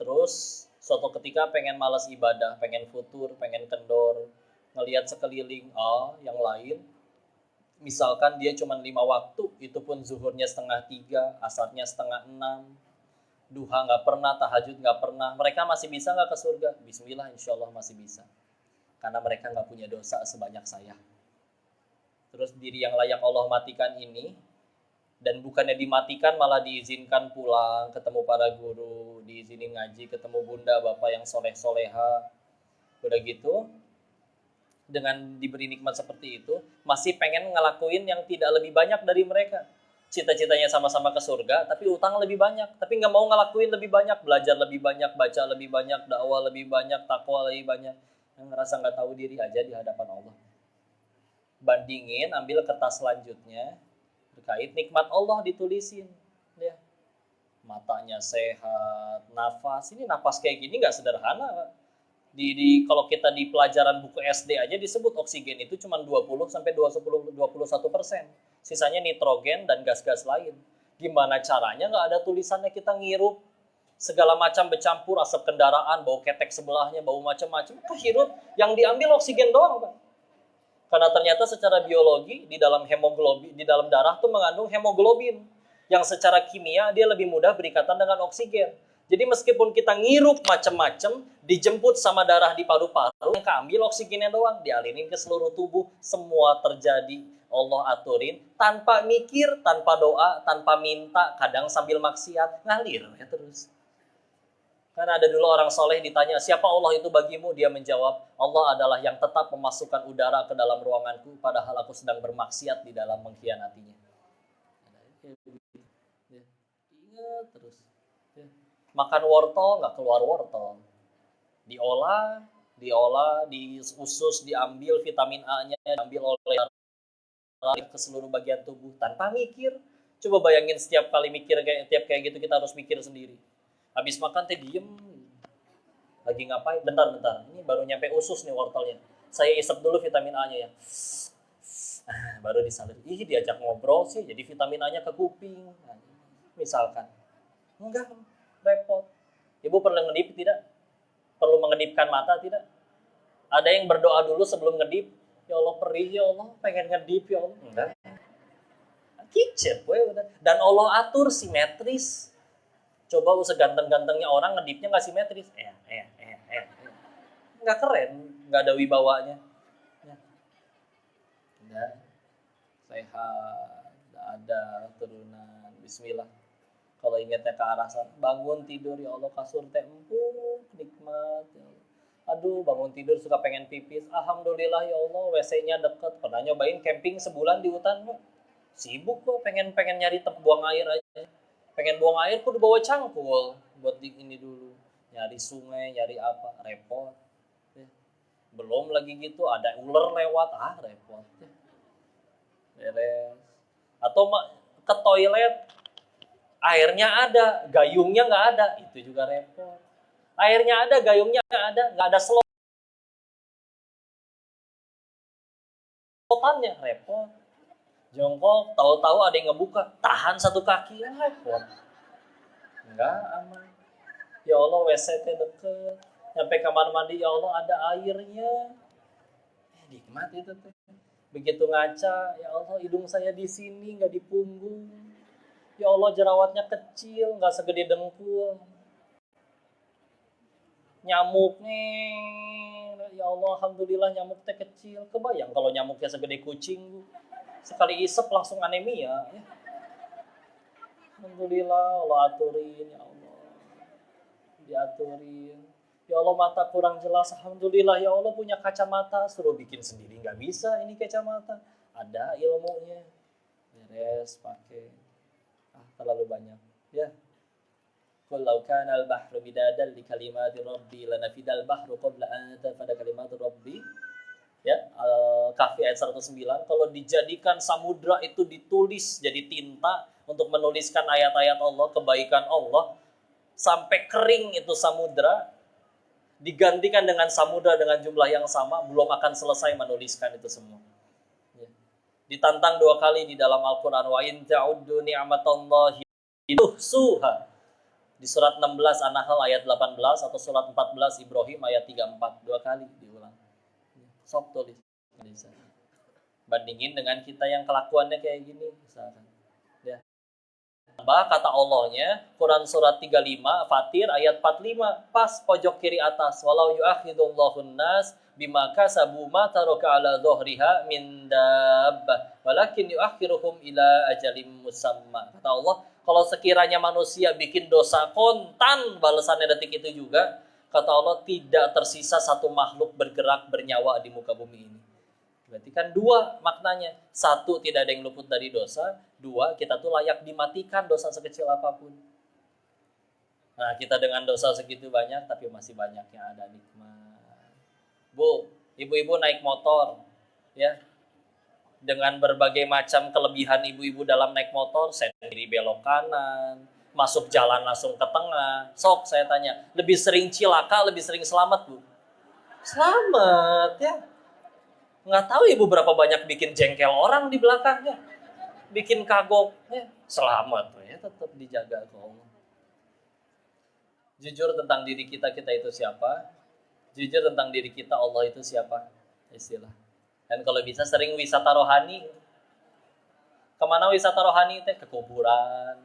terus suatu ketika pengen malas ibadah, pengen futur, pengen kendor, ngelihat sekeliling, yang lain, misalkan dia cuma 5 waktu, itu pun zuhurnya 2:30, asarnya 5:30, duha nggak pernah, tahajud nggak pernah, mereka masih bisa nggak ke surga? Bismillah, insya Allah masih bisa. Karena mereka nggak punya dosa sebanyak saya. Terus diri yang layak Allah matikan ini, dan bukannya dimatikan malah diizinkan pulang, ketemu para guru, diizinin ngaji, ketemu bunda, bapak yang soleh-soleha, udah gitu, dengan diberi nikmat seperti itu, masih pengen ngelakuin yang tidak lebih banyak dari mereka. Cita-citanya sama-sama ke surga, tapi utang lebih banyak. Tapi nggak mau ngelakuin lebih banyak, belajar lebih banyak, baca lebih banyak, dakwah lebih banyak, takwa lebih banyak. Yang ngerasa nggak tahu diri aja di hadapan Allah. Bandingin, ambil kertas selanjutnya, terkait nikmat Allah ditulisin. Ya. Matanya sehat, nafas. Ini nafas kayak gini nggak sederhana. Kalau kita di pelajaran buku SD aja disebut oksigen itu cuma 20-21%. Sisanya nitrogen dan gas-gas lain. Gimana caranya nggak ada tulisannya, kita ngirup segala macam bercampur, asap kendaraan, bau ketek sebelahnya, bau macam-macam, kehirup, yang diambil oksigen doang, Pak. Karena ternyata secara biologi di dalam hemoglobin, di dalam darah tuh mengandung hemoglobin yang secara kimia dia lebih mudah berikatan dengan oksigen. Jadi meskipun kita ngirup macam-macam, dijemput sama darah di paru-paru, yang keambil oksigennya doang, dialinin ke seluruh tubuh, semua terjadi. Allah aturin, tanpa mikir, tanpa doa, tanpa minta, kadang sambil maksiat, ngalir ya terus. Karena ada dulu orang soleh ditanya, siapa Allah itu bagimu? Dia menjawab, Allah adalah yang tetap memasukkan udara ke dalam ruanganku, padahal aku sedang bermaksiat di dalam mengkhianatinya. Ingat terus. Makan wortel, nggak keluar wortel. Diolah, diusus, diambil vitamin A-nya, diambil oleh ke seluruh bagian tubuh, tanpa mikir. Coba bayangin setiap kali mikir kayak gitu, kita harus mikir sendiri. Habis makan teh diem, lagi ngapain? Bentar, ini baru nyampe usus nih wortelnya. Saya isep dulu vitamin A-nya ya. Baru disalin. Diajak ngobrol sih, jadi vitamin A-nya ke kuping. Misalkan. Enggak, repot. Ibu perlu ngedip tidak? Perlu mengedipkan mata tidak? Ada yang berdoa dulu sebelum ngedip. Ya Allah perih, ya Allah pengen ngedip ya Allah. Enggak. Kicep, dan Allah atur simetris. Coba seganteng-gantengnya orang ngedipnya nggak simetris. Nggak keren, nggak ada wibawanya. Nggak sehat, nggak ada turunan. Bismillah. Kalau ingatnya ke arah sana, bangun tidur ya Allah kasur teh empuk, nikmat. Ya Allah. Aduh, bangun tidur suka pengen pipis. Alhamdulillah ya Allah, WC-nya deket. Pernah nyobain camping sebulan di hutan, Pak. Sibuk kok, pengen nyari tempat buang air aja. Pengen buang air kudu bawa cangkul buat di ini dulu. Nyari sungai, nyari apa, repot. Belum lagi gitu ada ular lewat, repot. Beres. Atau ke toilet, airnya ada, gayungnya nggak ada, itu juga repot. Airnya ada, gayungnya nggak ada selotannya, repot. Jongkok, tahu-tahu ada yang ngebuka, tahan satu kaki, repot. Enggak aman. Ya Allah, WC-nya deket, sampai kamar mandi, ya Allah ada airnya. Nikmat itu tuh. Begitu ngaca, ya Allah hidung saya di sini, nggak di punggung. Ya Allah jerawatnya kecil, nggak segede dengkul. nyamuk nih, ya Allah, alhamdulillah nyamuk teh kecil. Kebayang kalau nyamuknya segede kucing, Bu. Sekali isep langsung anemia. Ya. Alhamdulillah, Allah aturin, ya Allah. Diaturin. Ya Allah, mata kurang jelas. Alhamdulillah, ya Allah punya kacamata. Suruh bikin sendiri, nggak bisa ini kacamata. Ada ilmunya. Beres, pakai. Terlalu banyak. Ya. Qul law kana al-bahru midadan li kalimati rabbi lanafidal bahru qabla an tanfada kalimatu rabbi. Ya, Al-Kahfi ayat 109, kalau dijadikan samudra itu ditulis jadi tinta untuk menuliskan ayat-ayat Allah, kebaikan Allah, sampai kering itu samudra, digantikan dengan samudra dengan jumlah yang sama, belum akan selesai menuliskan itu semua. Ya. Ditantang 2 kali di dalam Al-Quran, wa in ta'uddu ni'matallahi tuhsuha. Di surat 16 An-Nahl ayat 18 atau surat 14 Ibrahim ayat 34, 2 kali diulang. Sok tulis. Bandingin dengan kita yang kelakuannya kayak gini misalkan. Ya. Kata Allahnya, Quran surat 35 Fatir ayat 45, pas pojok kiri atas, walau yu'akhidullahu nas bima kasabu ma taraka ala dhuhriha min dabbah walakin yu'akhiruhum ila ajalim musamma. Kata Allah, kalau sekiranya manusia bikin dosa kontan balasannya detik itu juga, kata Allah, tidak tersisa satu makhluk bergerak bernyawa di muka bumi ini. Berarti kan 2 maknanya. 1, tidak ada yang luput dari dosa. 2, kita tuh layak dimatikan dosa sekecil apapun. Nah, kita dengan dosa segitu banyak, tapi masih banyak yang ada nikmat. Bu, ibu-ibu naik motor, ya, dengan berbagai macam kelebihan ibu-ibu dalam naik motor, saya kiri belok kanan, masuk jalan langsung ke tengah. Sok saya tanya, lebih sering cilaka, lebih sering selamat, Bu? Selamat, ya. Nggak tahu ibu berapa banyak bikin jengkel orang di belakangnya, bikin kagok, ya. Selamat, ya, tetap dijaga ke Allah. Jujur tentang diri kita, kita itu siapa? Jujur tentang diri kita, Allah itu siapa? Istilah. Dan kalau bisa sering wisata rohani. Kemana wisata rohani teh? Ke kuburan.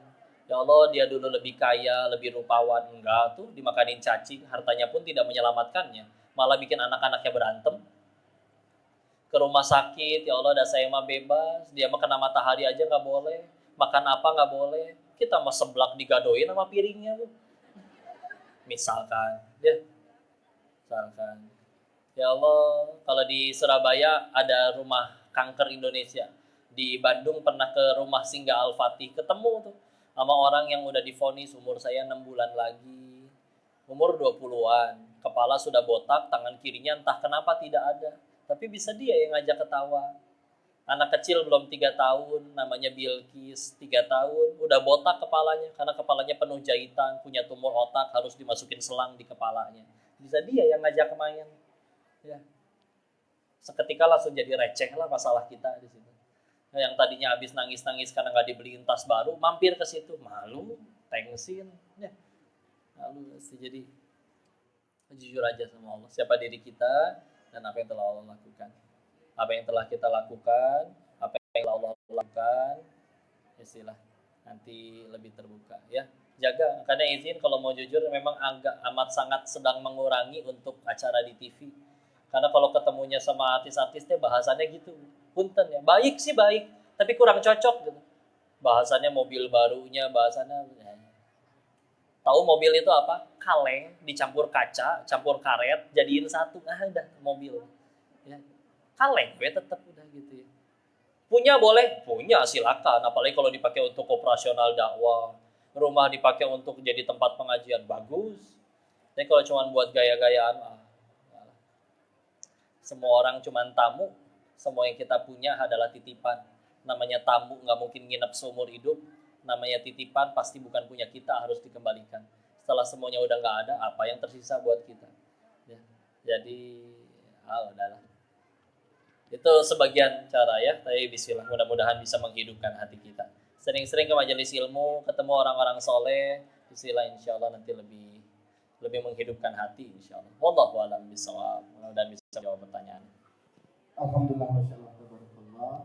Ya Allah, dia dulu lebih kaya, lebih rupawan. Enggak tuh, dimakanin cacing, hartanya pun tidak menyelamatkannya. Malah bikin anak-anaknya berantem. Ke rumah sakit, ya Allah, dah saya mah bebas. Dia mah kena matahari aja nggak boleh. Makan apa nggak boleh. Kita mah seblak digadoin sama piringnya. Bu. Misalkan. Ya. Misalkan. Ya Allah, kalau di Surabaya ada rumah kanker Indonesia. Di Bandung pernah ke rumah Singgah Al-Fatih. Ketemu tuh sama orang yang udah divonis, umur saya 6 bulan lagi. Umur 20-an. Kepala sudah botak, tangan kirinya entah kenapa tidak ada. Tapi bisa dia yang ngajak ketawa. Anak kecil belum 3 tahun, namanya Bilkis, 3 tahun. Udah botak kepalanya, karena kepalanya penuh jahitan, punya tumor otak, harus dimasukin selang di kepalanya. Bisa dia yang ngajak main. Ya. Seketika langsung jadi receh lah masalah kita di situ. Nah, yang tadinya habis nangis-nangis karena nggak dibeliin tas baru, mampir ke situ, malu, tengsin, ya. Lalu jadi jujur aja sama Allah, siapa diri kita dan apa yang telah Allah lakukan, apa yang telah kita lakukan, apa yang telah Allah lakukan, istilah nanti lebih terbuka, ya. Jaga, karena izin kalau mau jujur memang agak amat sangat sedang mengurangi untuk acara di TV. Karena kalau ketemunya sama artis-artis teh bahasannya gitu. Punten ya. Baik sih baik, tapi kurang cocok gitu. Bahasannya mobil barunya, bahasannya tahu mobil itu apa? Kaleng dicampur kaca, campur karet, jadiin satu. Udah mobil. Ya. Kaleng gue tetap udah gitu ya. Punya boleh? Punya, silakan. Apalagi kalau dipakai untuk operasional dakwah. Rumah dipakai untuk jadi tempat pengajian, bagus. Tapi kalau cuma buat gaya-gayaan, semua orang cuma tamu, semua yang kita punya adalah titipan. Namanya tamu nggak mungkin nginep seumur hidup, namanya titipan pasti bukan punya kita, harus dikembalikan. Setelah semuanya udah nggak ada, apa yang tersisa buat kita? Ya. Jadi, udahlah. Itu sebagian cara ya, tapi bismillah, mudah-mudahan bisa menghidupkan hati kita. Sering-sering ke majelis ilmu, ketemu orang-orang soleh, bismillah insya Allah nanti lebih menghidupkan hati insyaallah. Wallahu a'lam bishawab. Mudah-mudahan bisa jawab pertanyaan. Alhamdulillah, masyaallah, tabarakallah.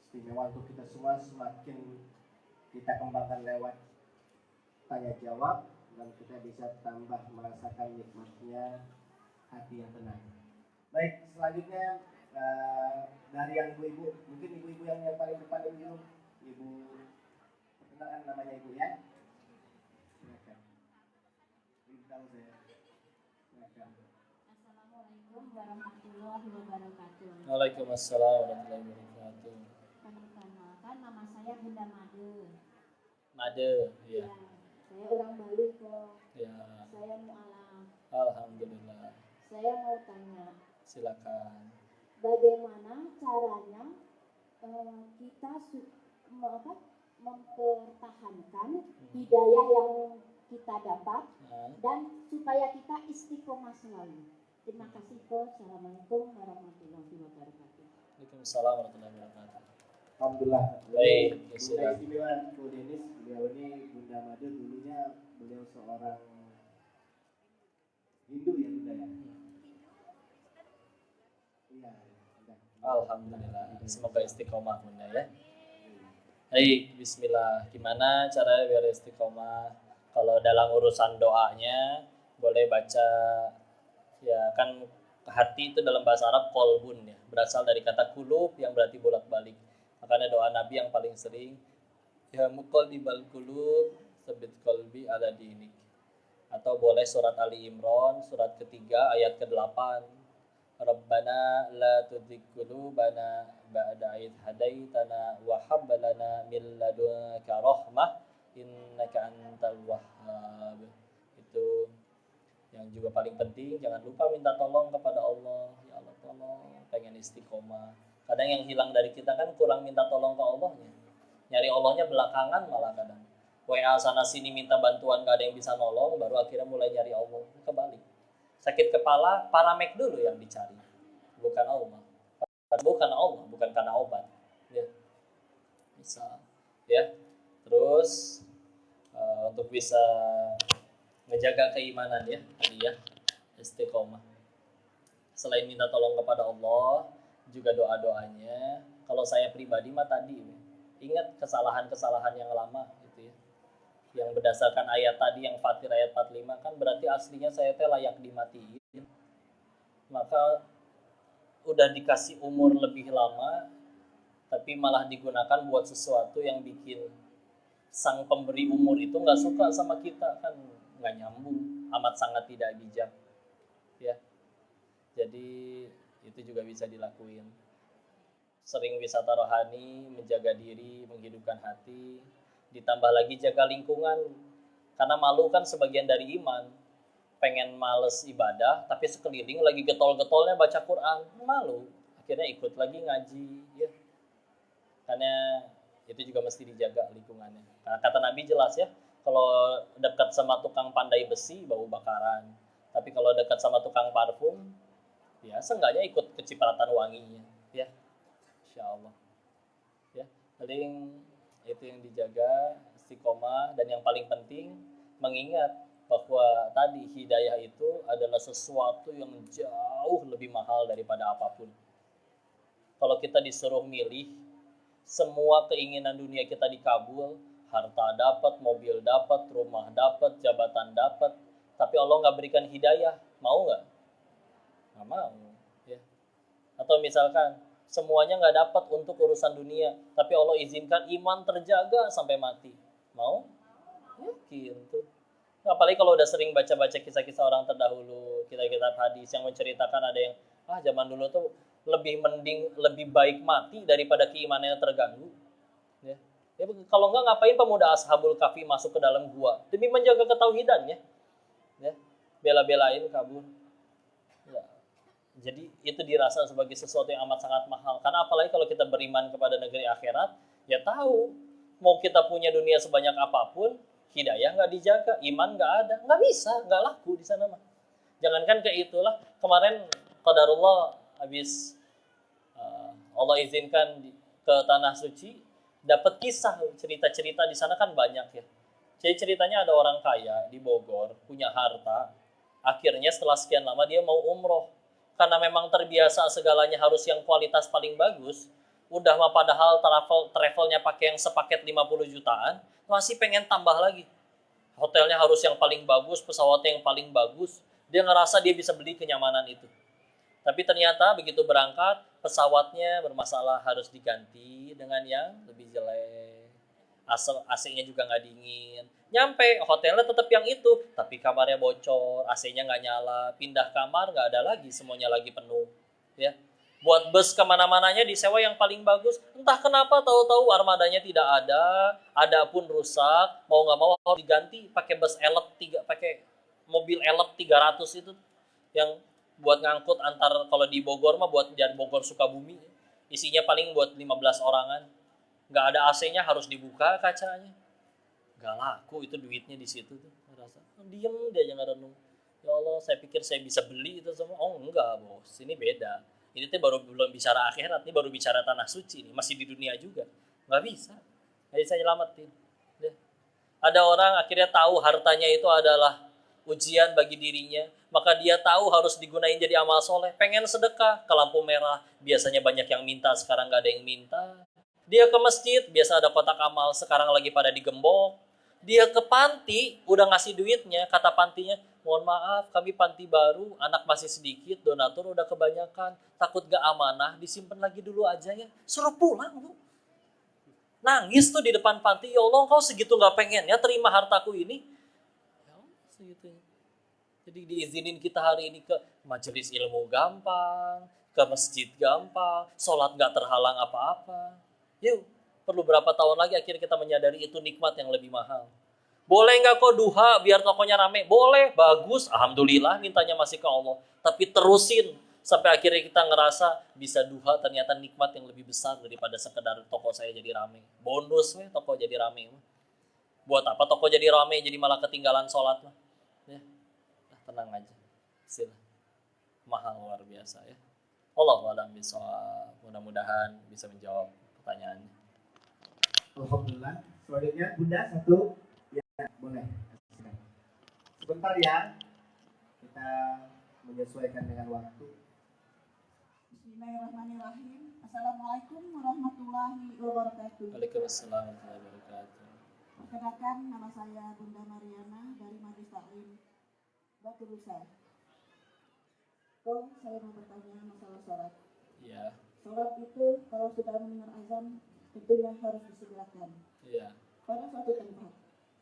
Istimewa untuk kita semua, semakin kita kembangkan lewat tanya jawab, dan kita bisa tambah merasakan nikmatnya hati yang tenang. Baik, selanjutnya dari yang ibu-ibu, mungkin ibu-ibu yang paling depan ini dulu. Ibu, perkenalkan namanya ibu ya. Silakan. Belum tahu saya. Silakan. Assalamualaikum warahmatullahi wabarakatuh. Waalaikumsalam warahmatullahi wabarakatuh. Perkenalkan, nama saya Bunda Made. Made, ya. Ya, saya orang Bali kok. Ya. Saya mualaf. Alhamdulillah. Saya mau tanya, Silakan. bagaimana caranya kita mempertahankan hidayah yang kita dapat dan supaya kita istiqomah selalu. Terima kasih. Assalamualaikum warahmatullahi wabarakatuh. Waalaikumsalam warahmatullahi wabarakatuh. Alhamdulillah. Baik, Bunda silakan. istimewa Bu Denis, beliau ini Bunda Made, dulunya beliau seorang Hindu ya Bunda ya? Iya. Alhamdulillah. Semoga istiqomah Bunda ya. Baik, bismillah. Gimana cara biar istiqomah? Kalau dalam urusan doanya boleh baca ya, kan hati itu dalam bahasa Arab kolbun ya, berasal dari kata kulub yang berarti bolak-balik. Makanya doa Nabi yang paling sering, ya muqallibal qulub tsabbit qalbi ala dinik. Atau boleh surat Ali Imran surat ketiga ayat ke-8. Rabbana la tuzigh qulubana ba'da idh hadaitana wa hab lana min ladunka rahmah innaka antal wahhab. Itu yang juga paling penting, jangan lupa minta tolong kepada Allah. Ya Allah tolong, pengen istiqomah. Kadang yang hilang dari kita kan kurang minta tolong ke Allahnya. Nyari Allahnya belakangan malah kadang. WA sana sini minta bantuan gak ada yang bisa nolong, baru akhirnya mulai nyari Allah. Kebalik. Sakit kepala, paramek dulu yang dicari. Bukan Allah. Bukan Allah, bukan karena obat. Ya. Bisa. Ya. Terus untuk bisa menjaga keimanan ya, tadi ya, istiqomah. Selain minta tolong kepada Allah, juga doa-doanya. Kalau saya pribadi mah tadi, ingat kesalahan-kesalahan yang lama gitu ya. Yang berdasarkan ayat tadi yang Fatir ayat 45 kan berarti aslinya saya teh layak dimatiin. Maka udah dikasih umur lebih lama, tapi malah digunakan buat sesuatu yang bikin sang pemberi umur itu nggak suka sama kita, kan nggak nyambung, amat sangat tidak bijak ya. Jadi itu juga bisa dilakuin. Sering wisata rohani, menjaga diri, menghidupkan hati, ditambah lagi jaga lingkungan, karena malu kan sebagian dari iman. Pengen males ibadah tapi sekeliling lagi getol-getolnya baca Quran, malu, akhirnya ikut lagi ngaji ya. Karena itu juga mesti dijaga lingkungannya. Karena kata Nabi jelas ya, kalau dekat sama tukang pandai besi bau bakaran, tapi kalau dekat sama tukang parfum ya seenggaknya ikut kecipratan wanginya ya, insyaallah ya. Paling itu yang dijaga, istiqomah, dan yang paling penting mengingat bahwa tadi hidayah itu adalah sesuatu yang jauh lebih mahal daripada apapun. Kalau kita disuruh milih, semua keinginan dunia kita dikabul, harta dapat, mobil dapat, rumah dapat, jabatan dapat, tapi Allah nggak berikan hidayah, mau nggak? Nggak mau. Ya. Atau misalkan semuanya nggak dapat untuk urusan dunia, tapi Allah izinkan iman terjaga sampai mati, mau? Yakin tuh. Apalagi kalau udah sering baca-baca kisah-kisah orang terdahulu, kitab-kitab hadis yang menceritakan ada yang zaman dulu tuh lebih mending, lebih baik mati daripada keimanannya terganggu. Ya. Ya, kalau enggak ngapain pemuda Ashabul Kahfi masuk ke dalam gua demi menjaga ketauhidannya. Ya. Bela-belain kabur. Ya. Jadi itu dirasa sebagai sesuatu yang amat sangat mahal. Karena apalagi kalau kita beriman kepada negeri akhirat, ya tahu mau kita punya dunia sebanyak apapun, hidayah nggak dijaga, iman nggak ada, nggak bisa, nggak laku di sana mah. Jangankan ke itulah, kemarin qadarullah habis Allah izinkan ke tanah suci, dapat kisah, cerita-cerita di sana kan banyak ya. Jadi ceritanya ada orang kaya di Bogor, punya harta, akhirnya setelah sekian lama dia mau umroh. Karena memang terbiasa segalanya harus yang kualitas paling bagus, udah mah padahal travelnya pakai yang sepaket 50 jutaan, masih pengen tambah lagi. hotelnya harus yang paling bagus, pesawatnya yang paling bagus. Dia ngerasa dia bisa beli kenyamanan itu. Tapi ternyata begitu berangkat, pesawatnya bermasalah, harus diganti dengan yang lebih jelek. AC-nya juga nggak dingin. Nyampe hotelnya tetap yang itu, tapi kamarnya bocor, AC-nya nggak nyala, pindah kamar nggak ada lagi, semuanya lagi penuh. Ya, buat bus kemana-mananya disewa yang paling bagus. Entah kenapa tahu-tahu armadanya tidak ada pun rusak, mau nggak mau harus diganti pakai bus elep 3, pakai mobil elep 300 itu yang buat ngangkut antar, kalau di Bogor mah buat dari Bogor Sukabumi. Isinya paling buat 15 orangan. Nggak ada AC-nya, harus dibuka kacanya. Nggak laku itu duitnya di situ tuh. Ngerasa, diem dia aja ngerenung. Ya Allah, saya pikir saya bisa beli itu semua. Oh enggak bos, ini beda. Ini tuh baru belum bicara akhirat, ini baru bicara tanah suci nih, masih di dunia juga. Nggak bisa. Nggak bisa nyelamatin. Ya. Ada orang akhirnya tahu hartanya itu adalah ujian bagi dirinya, maka dia tahu harus digunain jadi amal soleh. Pengen sedekah ke lampu merah, biasanya banyak yang minta, sekarang nggak ada yang minta. Dia ke masjid, biasa ada kotak amal, sekarang lagi pada digembok. Dia ke panti, udah ngasih duitnya, kata pantinya, mohon maaf, kami panti baru, anak masih sedikit, donatur udah kebanyakan, takut gak amanah, disimpan lagi dulu aja ya. Suruh pulang lu. Nangis tuh di depan panti, ya Allah, kau segitu gak pengen ya terima hartaku ini. Ya Allah, segitunya. Jadi diizinin kita hari ini ke majelis ilmu gampang, ke masjid gampang, sholat gak terhalang apa-apa. Yuk, perlu berapa tahun lagi akhirnya kita menyadari itu nikmat yang lebih mahal. Boleh nggak kok duha biar tokonya rame? Boleh, bagus, alhamdulillah, mintanya masih ke Allah. Tapi terusin sampai akhirnya kita ngerasa bisa duha ternyata nikmat yang lebih besar daripada sekedar toko saya jadi rame. Bonus weh toko jadi rame. Buat apa toko jadi rame jadi malah ketinggalan sholat mah? Ya, tenang aja. Sila. Mahal luar biasa ya. Allahu a'lam bishawab. Mudah-mudahan bisa menjawab pertanyaannya. Alhamdulillah. Selanjutnya Bunda satu. Ya, boleh. Sebentar ya. Kita menyesuaikan dengan waktu. Bismillahirrahmanirrahim. Assalamualaikum warahmatullahi wabarakatuh. Waalaikumsalam warahmatullahi wabarakatuh. Perkenalkan, nama saya Bunda Mariana dari Majelis Taklim Batu Rusa. Saya mau bertanya masalah sholat. Iya. Sholat itu kalau sudah mendengar azan tentunya harus disegerakan. Iya. Pada suatu tempat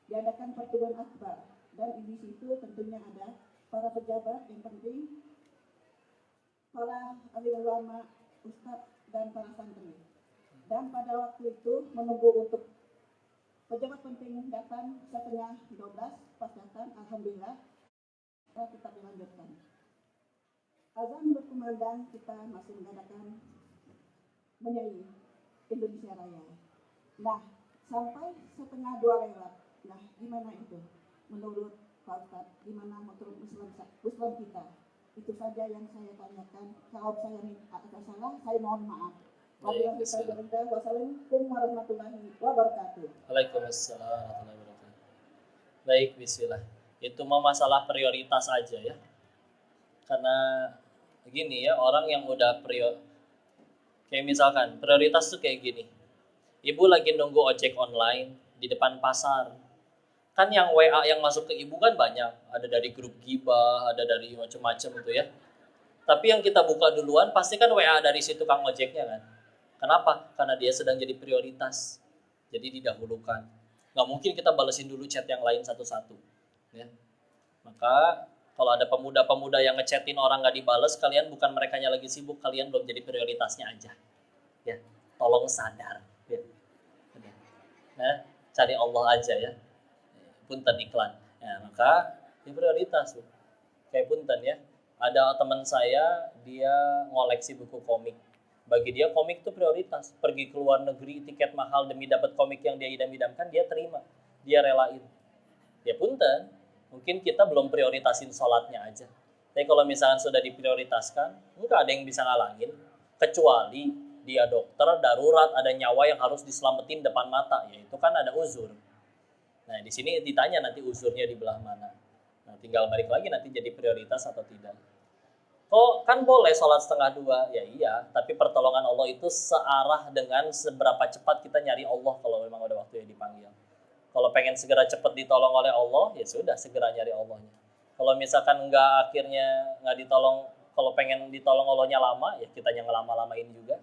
diadakan pertemuan akbar dan di situ tentunya ada para pejabat yang penting, para ahli ulama, ustadz dan para santri. Dan pada waktu itu menunggu untuk pejabat penting datang 11:30, pas datang alhamdulillah kita dilanjutkan. Azan berkumandang, kita masih mengadakan menyanyi Indonesia Raya. Nah, sampai 1:30 lewat. Nah, gimana itu? Menurut Pak Ustadz, gimana menurut Muslim kita? Itu saja yang saya tanyakan. Kalau saya agak salah, saya mohon maaf. Wassalamualaikum warahmatullahi wabarakatuh. Waalaikumsalam warahmatullahi wabarakatuh. Baik, bismillah. Itu mah masalah prioritas aja ya. Karena gini ya, orang yang udah kayak misalkan prioritas tuh kayak gini. Ibu lagi nunggu ojek online di depan pasar. Kan yang WA yang masuk ke ibu kan banyak. Ada dari grup gibah, ada dari macam-macam itu ya. Tapi yang kita buka duluan pasti kan WA dari si tukang ojeknya kan. Kenapa? Karena dia sedang jadi prioritas. Jadi didahulukan. Nggak mungkin kita balesin dulu chat yang lain satu-satu. Ya. Maka kalau ada pemuda-pemuda yang ngechatin orang nggak dibales, kalian bukan merekanya lagi sibuk, kalian belum jadi prioritasnya aja. Ya, tolong sadar. Ya. Nah, cari Allah aja ya. Punten iklan. Ya, maka ini prioritas. Kayak punten ya. Ada teman saya, dia ngoleksi buku komik. Bagi dia komik itu prioritas. Pergi ke luar negeri, tiket mahal demi dapat komik yang dia idam-idamkan, dia terima. Dia relain. Ya punten. Mungkin kita belum prioritasin sholatnya aja. Tapi kalau misalkan sudah diprioritaskan, nggak ada yang bisa ngalangin. Kecuali dia dokter, darurat, ada nyawa yang harus diselamatin depan mata. Ya itu kan ada uzur. Nah di sini ditanya nanti uzurnya di belah mana. Nah tinggal balik lagi nanti jadi prioritas atau tidak. Oh kan boleh sholat 1:30, ya iya. Tapi pertolongan Allah itu searah dengan seberapa cepat kita nyari Allah kalau memang ada waktu yang dipanggil. Kalau pengen segera cepat ditolong oleh Allah, ya sudah segera nyari Allahnya. Kalau misalkan akhirnya nggak ditolong, kalau pengen ditolong Allahnya lama, ya kita yang ngelama-lamain juga.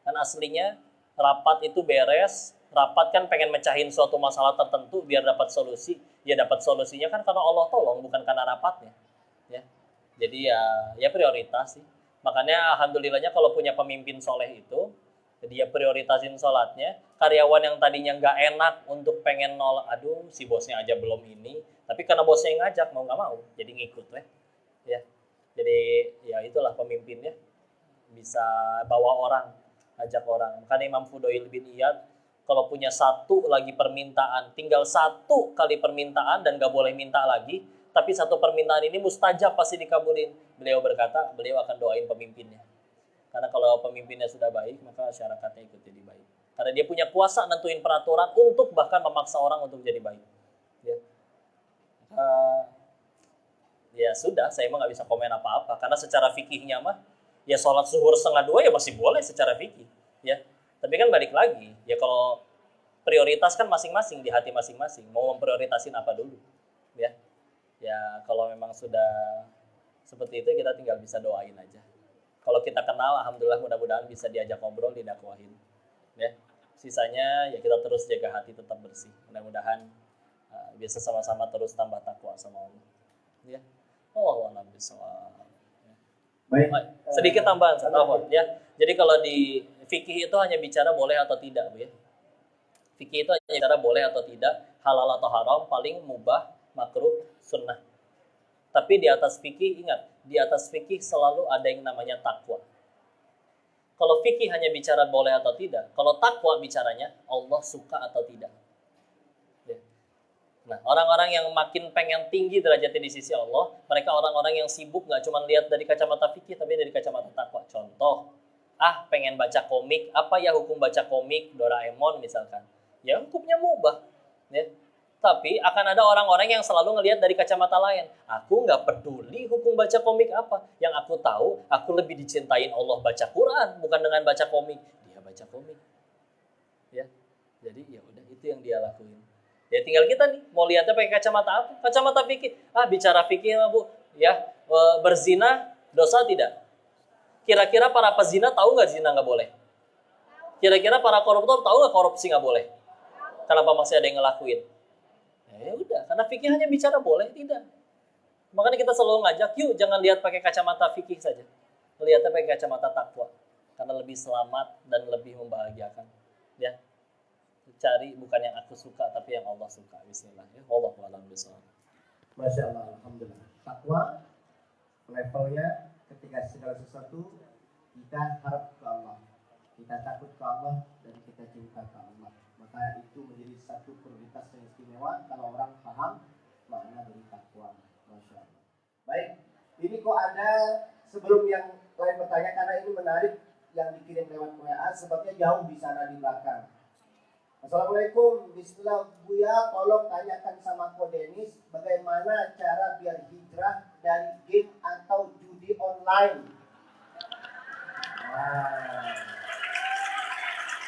Kan aslinya rapat itu beres, rapat kan pengen mecahin suatu masalah tertentu biar dapat solusi. Ya dapat solusinya kan karena Allah tolong, bukan karena rapatnya. Ya. Jadi ya prioritas sih. Makanya alhamdulillahnya kalau punya pemimpin soleh itu, dia prioritasin sholatnya. Karyawan yang tadinya nggak enak untuk pengen nolak, aduh si bosnya aja belum ini, tapi karena bosnya yang ngajak mau nggak mau, jadi ngikut ya. Jadi ya itulah pemimpinnya, bisa bawa orang, ajak orang. Makanya Imam Fudail bin Iyad kalau punya satu lagi permintaan, tinggal satu kali permintaan dan nggak boleh minta lagi, tapi satu permintaan ini mustajab pasti dikabulin. Beliau berkata, beliau akan doain pemimpinnya. Karena kalau pemimpinnya sudah baik, maka masyarakatnya ikut jadi baik. Karena dia punya kuasa nentuin peraturan untuk bahkan memaksa orang untuk jadi baik. Ya sudah, saya mah nggak bisa komen apa-apa. Karena secara fikihnya mah, ya sholat zuhur 1:30 ya masih boleh secara fikih. Ya. Tapi kan balik lagi, ya kalau prioritas kan masing-masing di hati masing-masing. Mau memprioritasin apa dulu. Ya kalau memang sudah seperti itu, kita tinggal bisa doain aja. Kalau kita kenal, alhamdulillah mudah-mudahan bisa diajak ngobrol, didakwahin. Ya. Sisanya ya kita terus jaga hati tetap bersih. Mudah-mudahan bisa sama-sama terus tambah takwa sama Allah. Ya. Wallahu a'lam bishawab. Baik. Sedikit tambahan satu ya. Jadi kalau di fikih itu hanya bicara boleh atau tidak, Bu ya. Fikih itu hanya bicara boleh atau tidak, halal atau haram, paling mubah, makruh, sunnah. Tapi di atas fikih, ingat, di atas fikih selalu ada yang namanya takwa. Kalau fikih hanya bicara boleh atau tidak, kalau takwa bicaranya Allah suka atau tidak. Nah, orang-orang yang makin pengen tinggi derajatnya di sisi Allah, mereka orang-orang yang sibuk nggak cuma lihat dari kacamata fikih, tapi dari kacamata takwa. Contoh, pengen baca komik, apa ya hukum baca komik Doraemon misalkan? Ya hukumnya mubah. Ya. Tapi akan ada orang-orang yang selalu ngelihat dari kacamata lain. Aku nggak peduli hukum baca komik apa. Yang aku tahu, aku lebih dicintain Allah baca Quran, bukan dengan baca komik. Dia baca komik. Ya, jadi ya udah itu yang dia lakuin. Ya tinggal kita nih, mau lihatnya pakai kacamata apa? Kacamata fikih. Bicara fikih Bu. Ya, berzina dosa tidak? Kira-kira para pezina tahu nggak zina nggak boleh? Kira-kira para koruptor tahu nggak korupsi nggak boleh? Kenapa masih ada yang ngelakuin? Ya udah, karena fikih hanya bicara boleh tidak. Makanya kita selalu ngajak, yuk jangan lihat pakai kacamata fikih saja. Lihatnya pakai kacamata takwa. Karena lebih selamat dan lebih membahagiakan. Ya. Cari bukan yang aku suka, tapi yang Allah suka. Bismillah. Ya, wallahu a'lam bishawab. Masya Allah, alhamdulillah. Takwa levelnya ketika segala sesuatu kita harap ke Allah, kita takut ke Allah, dan kita cinta ke Allah. Maka itu menjadi satu prioritas yang istimewa kalau orang paham makna dari takwa. Masya Allah. Baik, ini kok ada sebelum yang lain bertanya, karena ini menarik yang dikirim lewat WA, sebabnya jauh di sana di belakang. Assalamualaikum, bismillah Buya, tolong tanyakan sama Ko Denis bagaimana cara biar hijrah dari game atau judi online.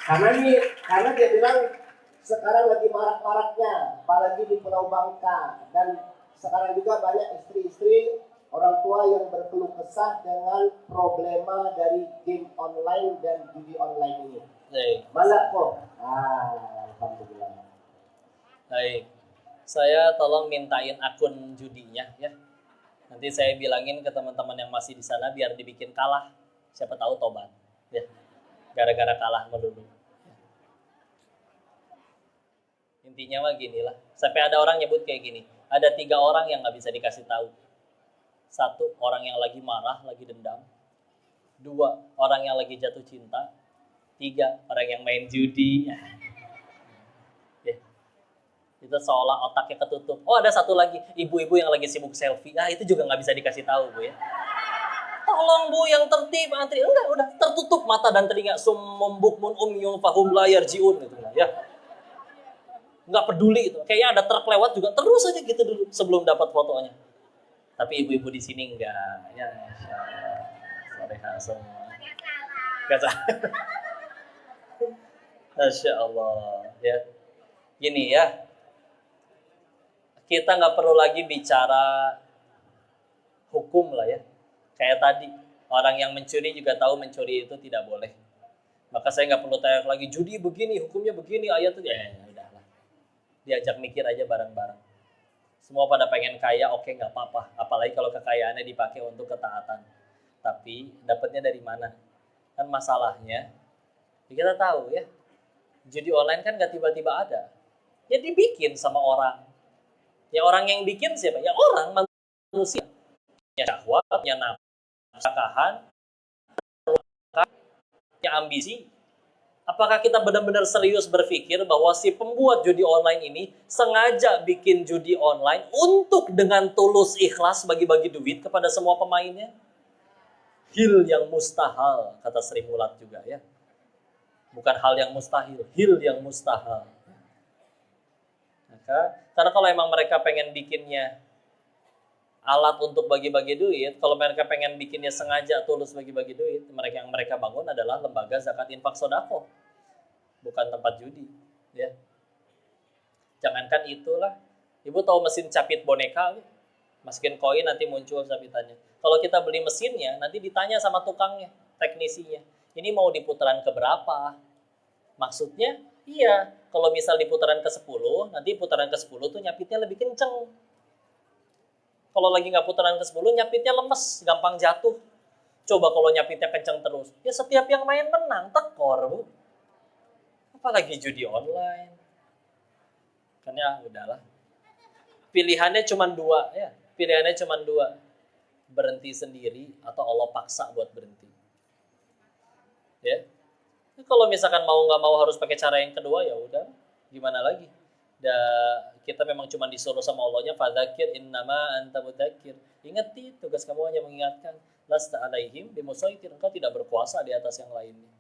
Karena dia bilang sekarang lagi marak-maraknya, apalagi di Pulau Bangka, dan sekarang juga banyak istri-istri orang tua yang berkeluh kesah dengan problema dari game online dan judi online ini. Mana kok? Alhamdulillah. Baik, saya tolong mintain akun judinya ya. Nanti saya bilangin ke teman-teman yang masih di sana biar dibikin kalah. Siapa tahu tobat. Ya, gara-gara kalah melulu. Ya. Intinya mah gini lah. Sampai ada orang nyebut kayak gini. Ada 3 orang yang nggak bisa dikasih tahu. 1, orang yang lagi marah, lagi dendam. 2, orang yang lagi jatuh cinta. 3, orang yang main judi. Ya. Itu seolah otaknya ketutup. Oh ada 1 lagi, ibu-ibu yang lagi sibuk selfie. Itu juga nggak bisa dikasih tahu Bu ya. Tolong Bu yang tertib antri. Enggak, udah tertutup mata dan telinga. Summum bukmun umyun fahum la yarjiun gitu ya. Nggak peduli itu. Kayaknya ada truk lewat juga terus aja gitu dulu sebelum dapat fotonya. Tapi ibu-ibu di sini enggak. Ya masyaallah. Soreha semua. Enggak salah. Masya Allah ya. Gini ya. kita nggak perlu lagi bicara hukum lah ya. Kayak tadi, orang yang mencuri juga tahu mencuri itu tidak boleh. Maka saya nggak perlu tanya lagi, judi begini, hukumnya begini, ayat itu. Ya udahlah. Diajak mikir aja bareng-bareng. Semua pada pengen kaya, oke nggak apa-apa. Apalagi kalau kekayaannya dipakai untuk ketaatan. Tapi dapatnya dari mana? Kan masalahnya, kita tahu ya, judi online kan nggak tiba-tiba ada. Ya dibikin sama orang. Ya orang yang bikin siapa? Ya orang, manusia. Ya syahwat, ya nafkahan, ya ambisi. Apakah kita benar-benar serius berpikir bahwa si pembuat judi online ini sengaja bikin judi online untuk dengan tulus ikhlas bagi-bagi duit kepada semua pemainnya? Hil yang mustahil, kata Sri Mulat juga ya. Bukan hal yang mustahil, hil yang mustahil. Karena kalau emang mereka pengen bikinnya alat untuk bagi-bagi duit, kalau mereka pengen bikinnya sengaja tulus bagi-bagi duit, yang mereka bangun adalah lembaga zakat infak sodako, bukan tempat judi. Ya. Jangankan itulah, ibu tahu mesin capit boneka, masukin koin nanti muncul capitannya. Kalau kita beli mesinnya, nanti ditanya sama tukangnya, teknisinya, ini mau di putaran keberapa? Maksudnya, iya, kalau misal di putaran ke-10, nanti putaran ke-10 tuh nyapitnya lebih kenceng. Kalau lagi nggak putaran ke-10, nyapitnya lemes, gampang jatuh. Coba kalau nyapitnya kenceng terus, ya setiap yang main menang, tekor, Bu. Apalagi judi online. Kan ya, udahlah. Pilihannya cuma dua, ya. Pilihannya cuma dua. Berhenti sendiri atau Allah paksa buat berhenti. Ya. Kalau misalkan mau nggak mau harus pakai cara yang kedua, ya udah, gimana lagi? Kita memang cuma disuruh sama Allahnya, fadzakir innama anta mudzakir. Ingat, tugas kamu hanya mengingatkan. Lasta alaihim bimusaitir, engkau tidak berkuasa di atas yang lainnya.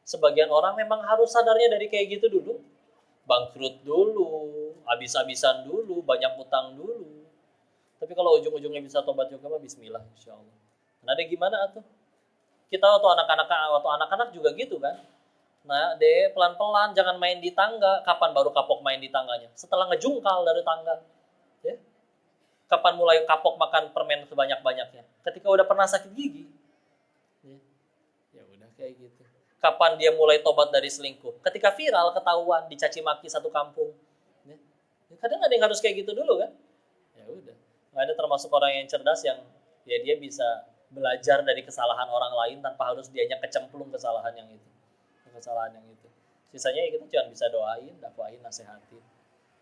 Sebagian orang memang harus sadarnya dari kayak gitu dulu. Bangkrut dulu, habis-habisan dulu, banyak utang dulu. Tapi kalau ujung-ujungnya bisa tobat juga, bismillah, insyaallah. Nah, ada gimana tuh? Kita waktu anak-anak juga gitu kan. Nah, pelan-pelan, jangan main di tangga. Kapan baru kapok main di tangganya? Setelah ngejungkal dari tangga. Ya. Kapan mulai kapok makan permen sebanyak-banyaknya? Ketika udah pernah sakit gigi. Ya udah kayak gitu. Kapan dia mulai tobat dari selingkuh? Ketika viral, ketahuan, dicaci maki satu kampung. Ya. Kadang ada yang harus kayak gitu dulu kan? Ya udah. Nah, ada termasuk orang yang cerdas yang ya dia bisa belajar dari kesalahan orang lain tanpa harus dianya kecemplung kesalahan yang itu. Sisanya ya kita cuma bisa doain, dakwain, nasehatin.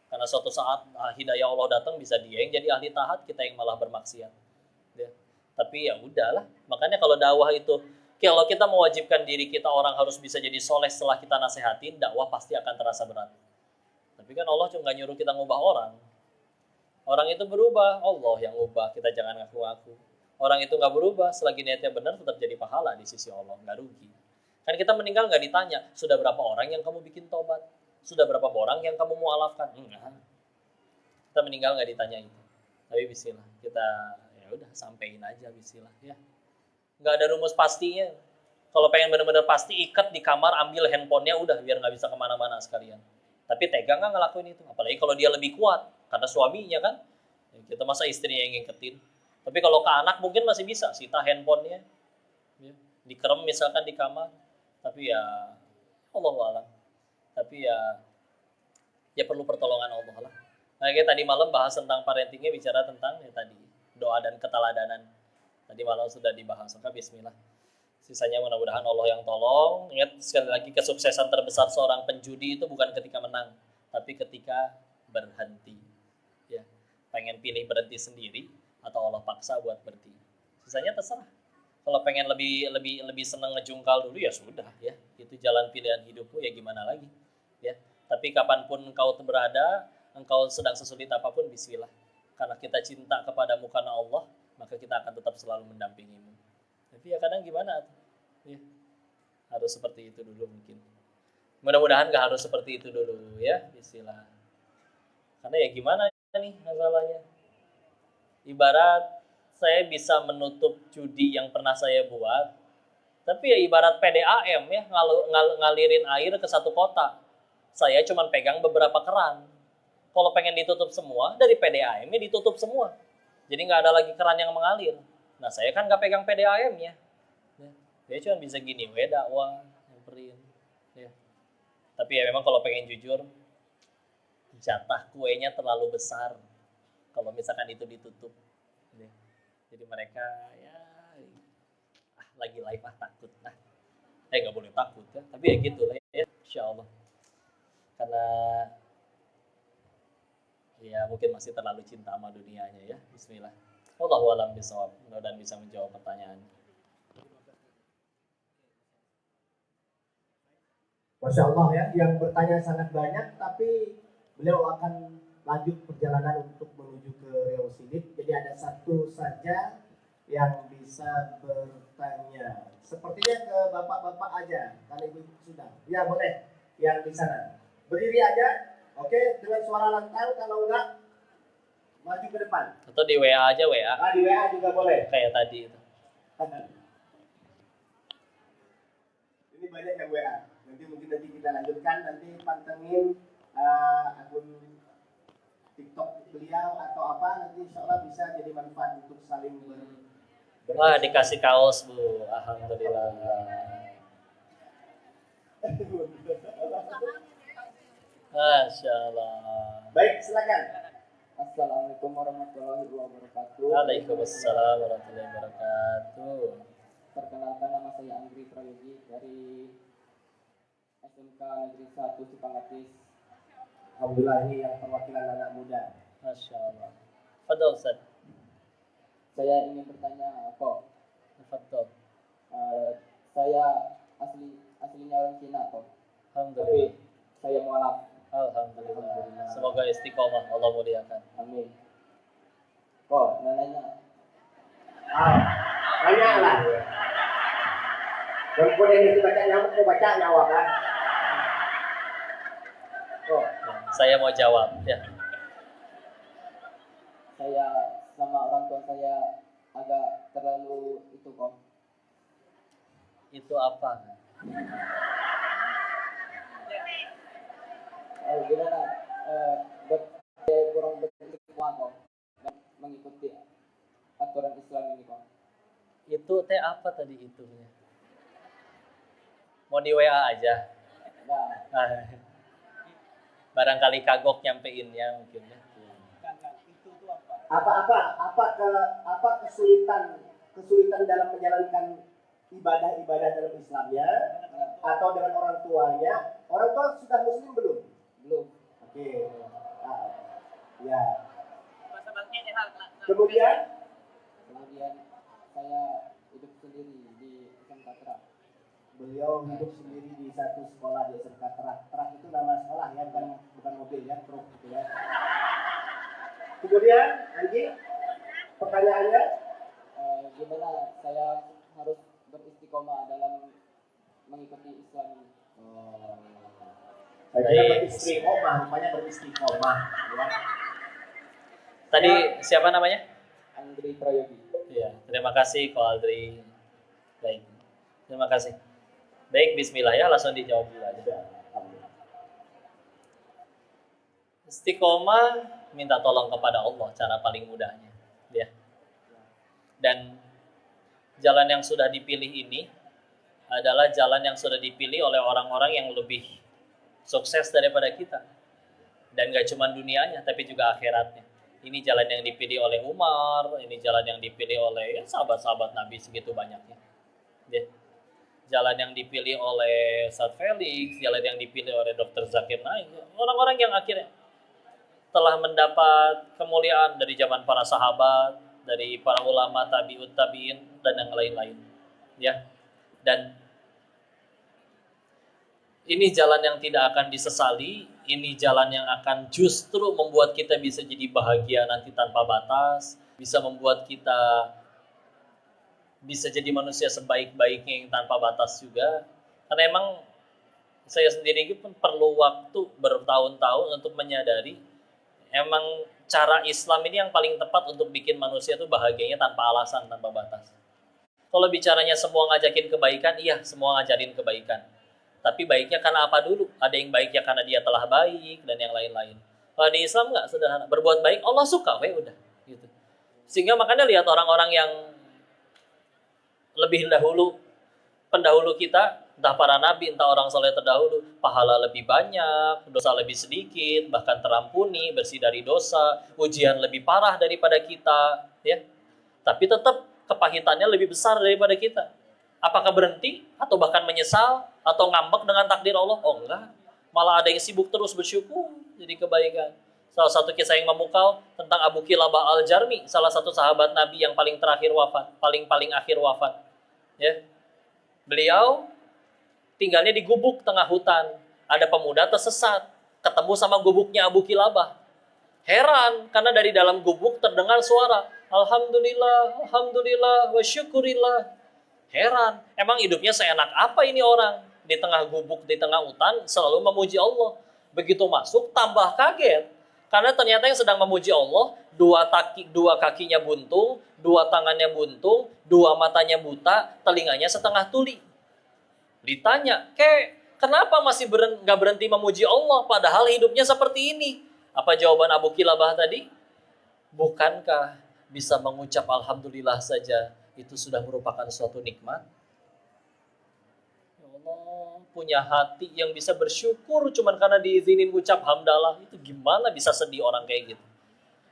Karena suatu saat hidayah Allah datang, bisa dia yang jadi ahli taat, kita yang malah bermaksiat. Ya. Tapi ya udahlah. Makanya kalau dakwah itu, kalau kita mewajibkan diri kita orang harus bisa jadi soleh setelah kita nasehatin, dakwah pasti akan terasa berat. Tapi kan Allah cuma nyuruh kita ngubah orang. Orang itu berubah, Allah yang ubah, kita jangan ngaku-ngaku. Orang itu nggak berubah, selagi niatnya benar tetap jadi pahala di sisi Allah, nggak rugi. Kan kita meninggal nggak ditanya, sudah berapa orang yang kamu bikin tobat? Sudah berapa orang yang kamu mualafkan? Enggak. Kita meninggal nggak ditanya itu. Tapi bismillah, kita ya udah sampein aja bismillah ya. Nggak ada rumus pastinya. Kalau pengen benar-benar pasti, ikat di kamar, ambil handphonenya, udah biar nggak bisa kemana-mana sekalian. Tapi tega nggak ngelakuin itu? Apalagi kalau dia lebih kuat, karena suaminya kan. Kita masa istrinya yang ngiketin. Tapi kalau ke anak mungkin masih bisa, sita handphonenya. Ya. Dikerem misalkan di kamar. Tapi ya Allahu a'lam. Tapi ya perlu pertolongan Allah lah. Nah, kayak tadi malam bahas tentang parentingnya, bicara tentang ya tadi doa dan keteladanan. Tadi malam sudah dibahas. Maka bismillah. Sisanya mudah-mudahan Allah yang tolong. Ingat sekali lagi, kesuksesan terbesar seorang penjudi itu bukan ketika menang, tapi ketika berhenti. Ya, pengen pilih berhenti sendiri atau Allah paksa buat berhenti. Sisanya terserah. Kalau pengen lebih senang ngejungkal dulu, ya sudah ya. Itu jalan pilihan hidupmu, ya gimana lagi. Ya. Tapi kapanpun engkau berada, engkau sedang sesulit apapun, bismillah. Karena kita cinta kepadamu karena Allah, maka kita akan tetap selalu mendampingimu. Tapi ya kadang gimana? Ya. Harus seperti itu dulu mungkin. Mudah-mudahan gak harus seperti itu dulu ya, bismillah. Karena ya gimana nih masalahnya. Ibarat saya bisa menutup judi yang pernah saya buat, tapi ya ibarat PDAM ya, ngalirin air ke satu kota. Saya cuma pegang beberapa keran. Kalau pengen ditutup semua, dari PDAM-nya ditutup semua. Jadi nggak ada lagi keran yang mengalir. Nah saya kan nggak pegang PDAM-nya. Dia cuma bisa gini, dakwah, nyamperin. Ya. Tapi ya memang kalau pengen jujur, jatah kuenya terlalu besar. Kalau misalkan itu ditutup. Ya. Jadi mereka ya lagi live takut. Nggak boleh takut ya. Tapi ya gitu lah ya, insya Allah. Karena ya mungkin masih terlalu cinta sama dunianya ya. Bismillah. Wallahu a'lam bishawab. Mudah-mudahan bisa menjawab pertanyaan. Masya Allah ya, yang bertanya sangat banyak, tapi beliau akan lanjut perjalanan untuk menuju ke Riau Sidit. Jadi ada satu saja yang bisa bertanya. Sepertinya ke bapak-bapak aja, kalau ibu sudah. Ya boleh, yang di sana. Berdiri aja, oke, dengan suara lantang, kalau enggak, maju ke depan. Atau di WA aja, WA. Di WA juga boleh. Kayak tadi itu. Ini banyak yang WA. Nanti kita lanjutkan, nanti pantengin akun TikTok beliau atau apa, nanti insya Allah bisa jadi manfaat untuk saling Wah, dikasih kaos, Bu. Alhamdulillah. Masya Allah. Baik, silakan. Assalamualaikum warahmatullahi wabarakatuh. Waalaikumsalam warahmatullahi wabarakatuh. Perkenalkan, nama saya Andri Prayogi dari SMK Negeri 1 Cipangatis. Alhamdulillah, ini yang perwakilan anak muda. Masya Allah. Fadol, Ustaz. Saya ingin bertanya, kok Fadol. saya aslinya orang Cina, kok. Alhamdulillah. Saya mualaf. Alhamdulillah. Semoga istiqomah Allah muliakan. Amin. Kok nanya? Banyak lah. Perempuan yang itu baca nyamuk, mau baca nyawa kan? Kok Saya mau jawab ya. saya sama orang tua saya agak terlalu itu, kok. Itu apa? Gimana? Saya kurang beristiqomah, kok, dan mengikuti aturan Islam ini, kok. Itu teh apa tadi itunya? Mau di WA aja. Nah, Barangkali kagok nyampeinnya mungkin ya. Apa kesulitan dalam menjalankan ibadah dalam Islamnya atau dengan orang tuanya? Orang tua sudah muslim belum? belum. Oke. Ya. Kemudian Kemudian saya hidup sendiri di SMK Terak. beliau hidup sendiri di satu sekolah di SMK Terak. Terak itu nama sekolah ya, bukan mobil ya, truk gitu ya. Kemudian, Anggi, pertanyaannya? Gimana saya harus beristiqomah dalam mengikuti Islam ini? Saya kira beristiqomah, namanya beristiqomah. Ya. Tadi siapa namanya? Andri Prayogi. Iya, terima kasih Ko Aldri. Baik. Terima kasih. Baik, bismillah ya, langsung dijawab dulu aja. Istiqomah, minta tolong kepada Allah, cara paling mudahnya. Ya. Dan jalan yang sudah dipilih ini adalah jalan yang sudah dipilih oleh orang-orang yang lebih sukses daripada kita. Dan gak cuma dunianya, tapi juga akhiratnya. Ini jalan yang dipilih oleh Umar, ini jalan yang dipilih oleh sahabat-sahabat Nabi segitu banyaknya. Ya. Jalan yang dipilih oleh Ustaz Felix, jalan yang dipilih oleh Dr. Zakir Naik. Orang-orang yang akhirnya telah mendapat kemuliaan dari zaman para sahabat, dari para ulama tabi'ut tabi'in dan yang lain-lain. Ya. Dan ini jalan yang tidak akan disesali, ini jalan yang akan justru membuat kita bisa jadi bahagia nanti tanpa batas, bisa membuat kita bisa jadi manusia sebaik-baiknya yang tanpa batas juga. Karena emang saya sendiri pun perlu waktu bertahun-tahun untuk menyadari emang cara Islam ini yang paling tepat untuk bikin manusia itu bahagianya tanpa alasan, tanpa batas. Kalau bicaranya semua ngajakin kebaikan, iya semua ngajarin kebaikan. Tapi baiknya karena apa dulu? Ada yang baiknya karena dia telah baik dan yang lain-lain. Kalau di Islam nggak sederhana. Berbuat baik Allah suka, udah gitu. Sehingga makanya lihat orang-orang yang lebih pendahulu kita, entah para nabi, entah orang soleh terdahulu, pahala lebih banyak, dosa lebih sedikit, bahkan terampuni, bersih dari dosa, ujian lebih parah daripada kita, ya. Tapi tetap kepahitannya lebih besar daripada kita. Apakah berhenti atau bahkan menyesal atau ngambek dengan takdir Allah? Oh enggak. Malah ada yang sibuk terus bersyukur jadi kebaikan. Salah satu kisah yang memukau tentang Abu Kilabah Al-Jarmi, salah satu sahabat Nabi yang paling terakhir wafat, paling akhir wafat. Ya. Beliau tinggalnya di gubuk tengah hutan. Ada pemuda tersesat, ketemu sama gubuknya Abu Kilabah. Heran karena dari dalam gubuk terdengar suara, Alhamdulillah, Alhamdulillah, wa syukurillah. Heran, emang hidupnya seenak apa ini orang? Di tengah gubuk, di tengah hutan, selalu memuji Allah. Begitu masuk, tambah kaget. Karena ternyata yang sedang memuji Allah, dua kakinya buntung, dua tangannya buntung, dua matanya buta, telinganya setengah tuli. Ditanya, kenapa masih nggak berhenti memuji Allah, padahal hidupnya seperti ini? Apa jawaban Abu Kilabah tadi? Bukankah bisa mengucap Alhamdulillah saja, itu sudah merupakan suatu nikmat? Ya Allah, punya hati yang bisa bersyukur cuman karena diizinin ucap hamdalah, itu gimana bisa sedih orang kayak gitu?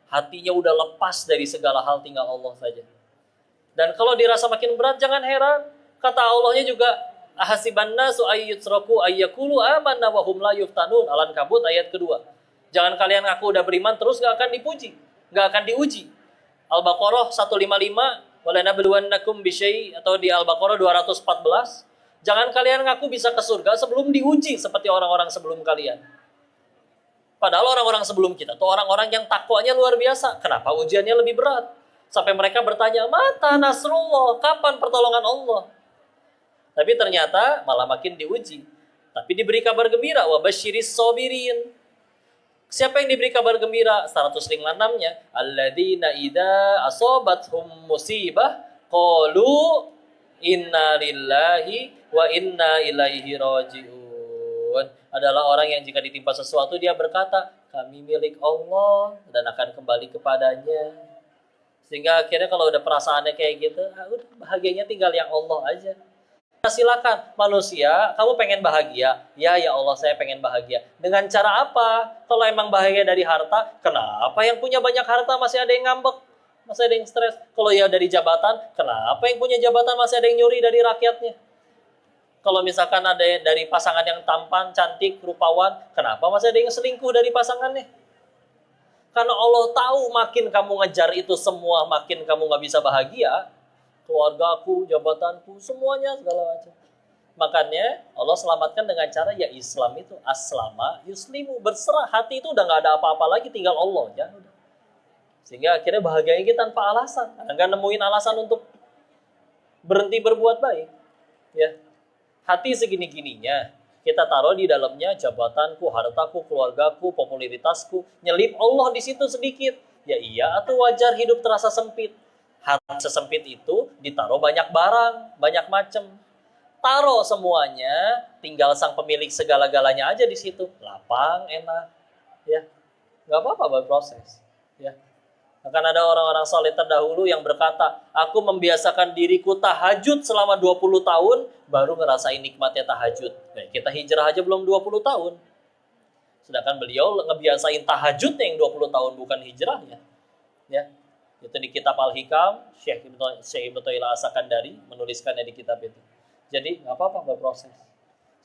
Hatinya udah lepas dari segala hal, tinggal Allah saja. Dan kalau dirasa makin berat, jangan heran. Kata Allahnya juga, ahasiban nasu ayyutraku ayyakulu amanna wa hum la yuftanun. Al-Ankabut ayat kedua. Jangan kalian ngaku udah beriman terus gak akan dipuji, gak akan diuji. Al-Baqarah 155, walanabluwannakum bisyai, atau di Al-Baqarah 214. Jangan kalian ngaku bisa ke surga sebelum diuji seperti orang-orang sebelum kalian. Padahal orang-orang sebelum kita tuh orang-orang yang takwanya luar biasa. Kenapa ujiannya lebih berat? Sampai mereka bertanya, mata nasrullah, kapan pertolongan Allah? Tapi ternyata malah makin diuji. Tapi diberi kabar gembira, wa basyiris sabirin. Siapa yang diberi kabar gembira? 156-nya, alladzina idza asabathum musibah qalu inna lillahi wa inna ilaihi raji'un. Adalah orang yang jika ditimpa sesuatu dia berkata, kami milik Allah dan akan kembali kepadanya. Sehingga akhirnya kalau udah perasaannya kayak gitu, udah bahagianya tinggal yang Allah aja. Nah, silakan manusia, kamu pengen bahagia? Ya Allah, saya pengen bahagia. Dengan cara apa? Kalau emang bahagia dari harta, kenapa yang punya banyak harta masih ada yang ngambek? Masih ada yang stres? Kalau ya dari jabatan, kenapa yang punya jabatan masih ada yang nyuri dari rakyatnya? Kalau misalkan ada dari pasangan yang tampan, cantik, rupawan, kenapa masih ada yang selingkuh dari pasangannya? Karena Allah tahu makin kamu ngejar itu semua, makin kamu gak bisa bahagia. Keluargaku, jabatanku, semuanya segala macam. Makanya Allah selamatkan dengan cara ya Islam itu aslama yuslimu, berserah, hati itu udah gak ada apa-apa lagi, tinggal Allah ya. Sehingga akhirnya bahagianya kita tanpa alasan, nggak nemuin alasan untuk berhenti berbuat baik. Ya, hati segini-gininya kita taruh di dalamnya jabatanku, hartaku, keluargaku, popularitasku, nyelip Allah di situ sedikit. Ya iya, atau wajar hidup terasa sempit. Hati sesempit itu ditaruh banyak barang, banyak macam. Taruh semuanya, tinggal sang pemilik segala-galanya aja di situ. Lapang, enak, ya, nggak apa-apa berproses. Ya, akan ada orang-orang saleh terdahulu yang berkata, aku membiasakan diriku tahajud selama 20 tahun, baru ngerasain nikmatnya tahajud. Nah, kita hijrah aja belum 20 tahun. Sedangkan beliau ngebiasain tahajudnya yang 20 tahun, bukan hijrahnya. Ya, itu di kitab Al-Hikam, Syekh Ibnu Taimiyah As-Sakandari menuliskannya di kitab itu. Jadi nggak apa-apa berproses.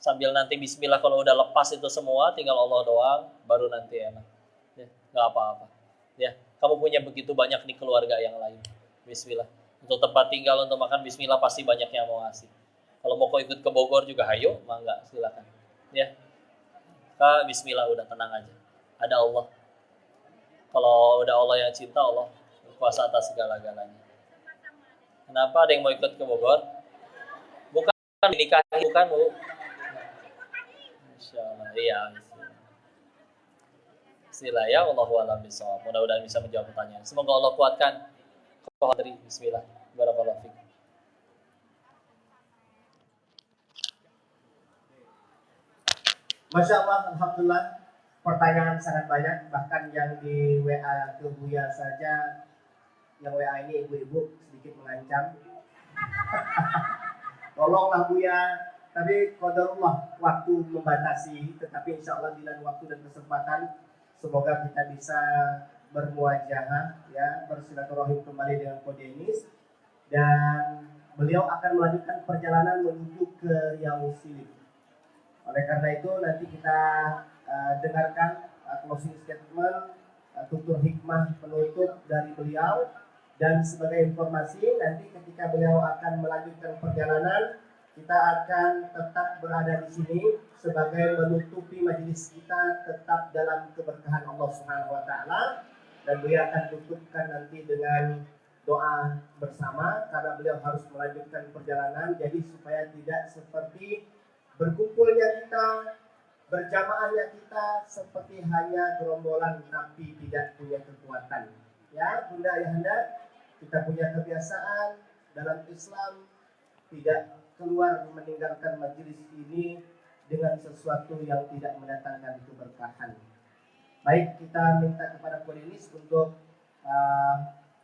Sambil nanti bismillah kalau udah lepas itu semua, tinggal Allah doang, baru nanti enak. Ya, nggak apa-apa. Ya, kamu punya begitu banyak di keluarga yang lain. Bismillah. Untuk tempat tinggal, untuk makan, bismillah pasti banyak yang mau ngasih. Kalau mau kau ikut ke Bogor juga, hayo, mangga, silakan. Ya, bismillah, udah tenang aja. Ada Allah. Kalau udah Allah yang cinta, Allah kuasa atas segala-galanya. Kenapa ada yang mau ikut ke Bogor? Bukan dinikahi, bukan Bu. Insyaallah, iya. Bismillah ya, Allahu a'lam bishawab. Mudah-mudahan bisa menjawab pertanyaan. Semoga Allah kuatkan. Bismillah. Barakallahu fiik. Masya Allah, Alhamdulillah. pertanyaan sangat banyak, bahkan yang di WA ke Buya saja, yang WA ini ibu-ibu sedikit mengancam. Tolonglah Buya, tapi qadarullah waktu membatasi, tetapi insya Allah di lain waktu dan kesempatan semoga kita bisa bermuajahah, ya, bersilaturahim kembali dengan Ko Denis, dan beliau akan melanjutkan perjalanan menuju ke Riau Sili. Oleh karena itu nanti kita dengarkan closing statement, tutur hikmah penutup dari beliau. Dan sebagai informasi, nanti ketika beliau akan melanjutkan perjalanan, kita akan tetap berada di sini sebagai menutupi majelis kita tetap dalam keberkahan Allah Subhanahu wa taala, dan beliau akan tutupkan nanti dengan doa bersama karena beliau harus melanjutkan perjalanan. Jadi supaya tidak seperti berkumpulnya kita, berjamaahnya kita seperti hanya gerombolan tapi tidak punya kekuatan. Ya, Bunda Ayahanda, kita punya kebiasaan dalam Islam tidak keluar meninggalkan majelis ini dengan sesuatu yang tidak mendatangkan keberkahan. Baik, kita minta kepada Ko Denis untuk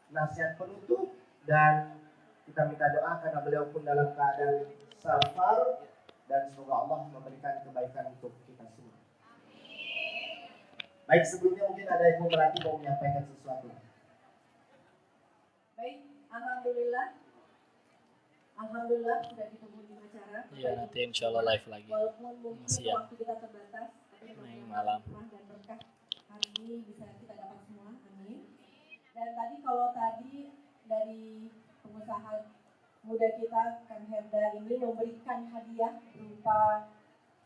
nasihat penutup, dan kita minta doa karena beliau pun dalam keadaan safar, dan semoga Allah memberikan kebaikan untuk kita semua. Baik, sebelumnya mungkin ada Ibu Melati mau menyampaikan sesuatu. Baik, alhamdulillah sudah ditunggu di acara. Iya, nanti insya Allah live lagi. Walaupun mungkin Siang. waktu kita terbatas, tapi Malam. dan berkah hari ini bisa kita dapat semua. Amin. Dan tadi kalau tadi dari pengusaha muda kita Kang Herda ini memberikan hadiah berupa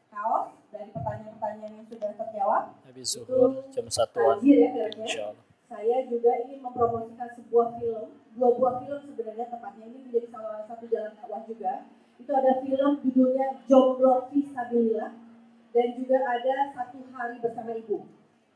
kaos dari pertanyaan-pertanyaan yang sudah terjawab. Habis zuhur jam 1-an. Tajir ya kira-kira. Insya Allah. Saya juga ingin mempromosikan sebuah film, dua buah film sebenarnya, tepatnya ini menjadi salah satu jalan dakwah juga. Itu ada film judulnya Jomblo Fisabilillah, dan juga ada Satu Hari Bersama Ibu.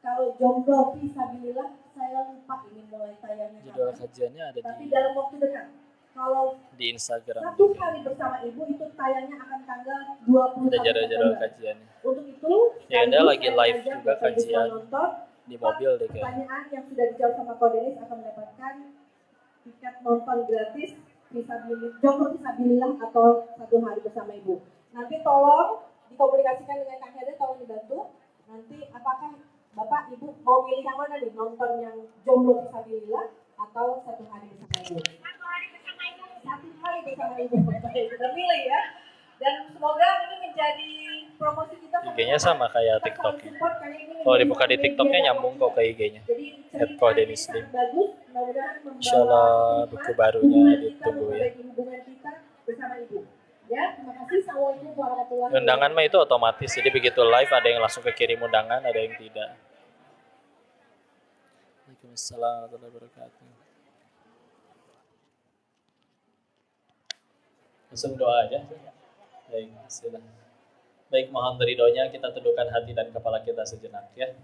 Kalau Jomblo Fisabilillah saya lupa ini mulai tayangnya Judul kapan, kajiannya ada tapi di dalam waktu dekat. Kalau Instagram. Satu Hari Bersama Ibu itu tayangnya akan tanggal 20 Ada jadwal-jadwal September. kajiannya. Untuk itu, Ya, ada sekaligus lagi saya live mengajak juga Bapak Ibu semua kajian. nonton. Di mobil deh kayaknya. Pertanyaan yang sudah dijawab sama Ko Denis akan mendapatkan tiket nonton gratis Jomblo Fisabilillah atau Satu Hari Bersama Ibu. Nanti tolong dikomunikasikan dengan Kang Herda, tolong dibantu. Nanti apakah Bapak Ibu mau milih yang mana nih? Nonton yang Jomblo Fisabilillah atau Satu Hari Bersama Ibu? Satu Hari Bersama Ibu. Sudah milih ya. Dan semoga ini menjadi promosi kita. IG-nya sama kayak TikTok-nya. Kalau dibuka di TikTok-nya nyambung kok ke IG-nya. Ko Denis Lim. Insyaallah buku barunya ditunggu ya. Undangan mah itu otomatis, jadi begitu live ada yang langsung kekirim undangan, ada yang tidak. Waalaikumsalam warahmatullahi wabarakatuh. Langsung doa aja. Baik, bismillah. Baik, mohon ridhonya kita tundukkan hati dan kepala kita sejenak ya.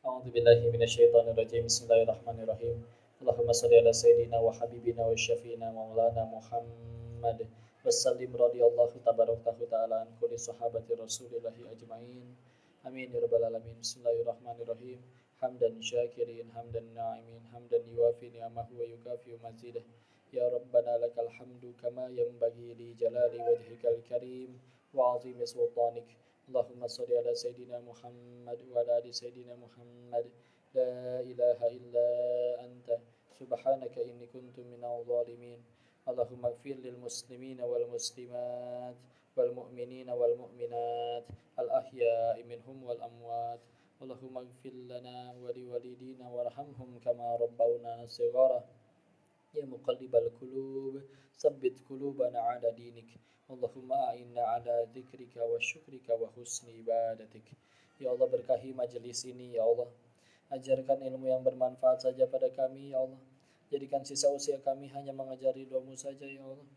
A'udzubillahi minasyaitonirrajim. Bismillahirrahmanirrahim. Allahumma shalli ala sayyidina wa habibina wa syafiina maulana Muhammad wa sallim radhiyallahu tabaraka ta'ala an kulli sahabati Rasulillahi ajmain. Amin ya rabbal alamin. Bismillahirrahmanirrahim. Hamdan syakirin, hamdan na'imin, hamdan yuwafi ni'amahu wa yukafi mazidah. Ya Rabbana lakal hamdu kama yanbaghi li jalali wajhikal karim wa azimi sultanik. Allahumma salli ala Sayyidina Muhammad wa ala ali Sayyidina Muhammad. La ilaha illa anta subhanaka inni kuntu minal zalimin. Allahumma ighfir lil muslimina wal muslimat wal mu'minina wal mu'minat al ahya'i minhum wal amwat. Allahumma ighfir lana wa li walidina warhamhum kama rabbawna shighara. Ya muqallibal qulub tsabbit qulubana ala dinik. Allahumma a'inna ala dzikrika wa syukrika wa husni ibadatik. Ya Allah, berkahi majelis ini ya Allah. Ajarkan ilmu yang bermanfaat saja pada kami ya Allah. Jadikan sisa usia kami hanya mengajari ridho-Mu saja ya Allah.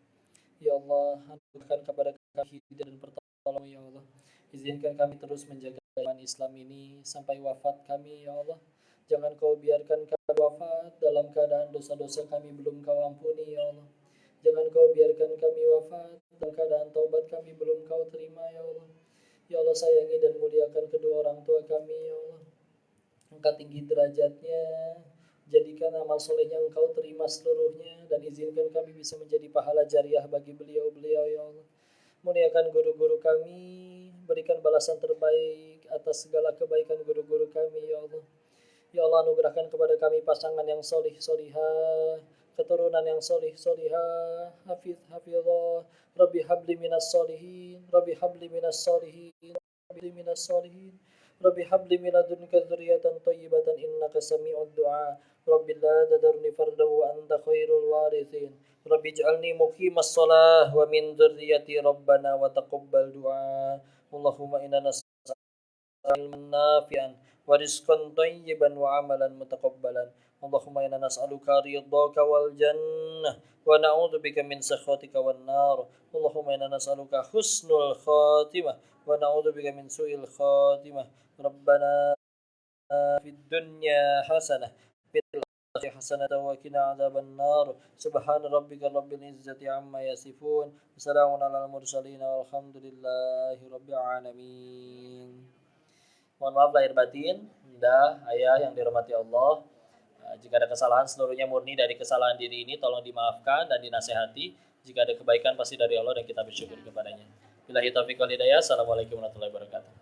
Ya Allah, anugerahkan kepada kami hidayah dan pertolongan ya Allah. Izinkan kami terus menjaga iman Islam ini sampai wafat kami ya Allah. Jangan Kau biarkan kami wafat dalam keadaan dosa-dosa kami belum Kau ampuni ya Allah. Jangan Kau biarkan kami wafat dalam keadaan taubat kami belum Kau terima ya Allah. Ya Allah, sayangi dan muliakan kedua orang tua kami, ya Allah. Angkat tinggi derajatnya, jadikan amal solehnya Engkau terima seluruhnya, dan izinkan kami bisa menjadi pahala jariah bagi beliau-beliau, ya Allah. Muliakan guru-guru kami, berikan balasan terbaik atas segala kebaikan guru-guru kami, ya Allah. Ya Allah, anugerahkan kepada kami pasangan yang solih solihah, keturunan yang solih solihah, hafizah. Rabbi habli minas solihin, Rabbi habli minas solihin, Rabbi minas solihin, Rabbi habli min ladunka dzurriyyatan thayyibatan innaka sami'ud du'a. Rabbi la tadarni fardan wa anta khairul warithin. Rabbi ij'alni muqimas shalah wa min dzurriyyati rabbana wa taqabbal du'a. Allahumma inna nas'aluka ilman nafi'an wa rizqan thayyiban wa amalan mutaqabbalan. Allahumma inna nas'aluka ridhaka wal jannah wa na'udzubika min sakhatika wan nar. Allahumma inna nas'aluka husnul khatimah wa na'udzubika min su'il khatimah. Rabbana fid dunya hasanah fil akhirati hasanah wa qina adzaban nar. Subhana rabbika rabbil izzati amma yasifun. Wassalamun alal mursalin walhamdulillahi rabbil alamin. Mohon maaf lahir batin, bunda, ayah yang dirahmati Allah. Jika ada kesalahan seluruhnya murni dari kesalahan diri ini, tolong dimaafkan dan dinasehati. Jika ada kebaikan pasti dari Allah dan kita bersyukur kepadanya. Billahi taufiq wal hidayah. Assalamualaikum warahmatullahi wabarakatuh.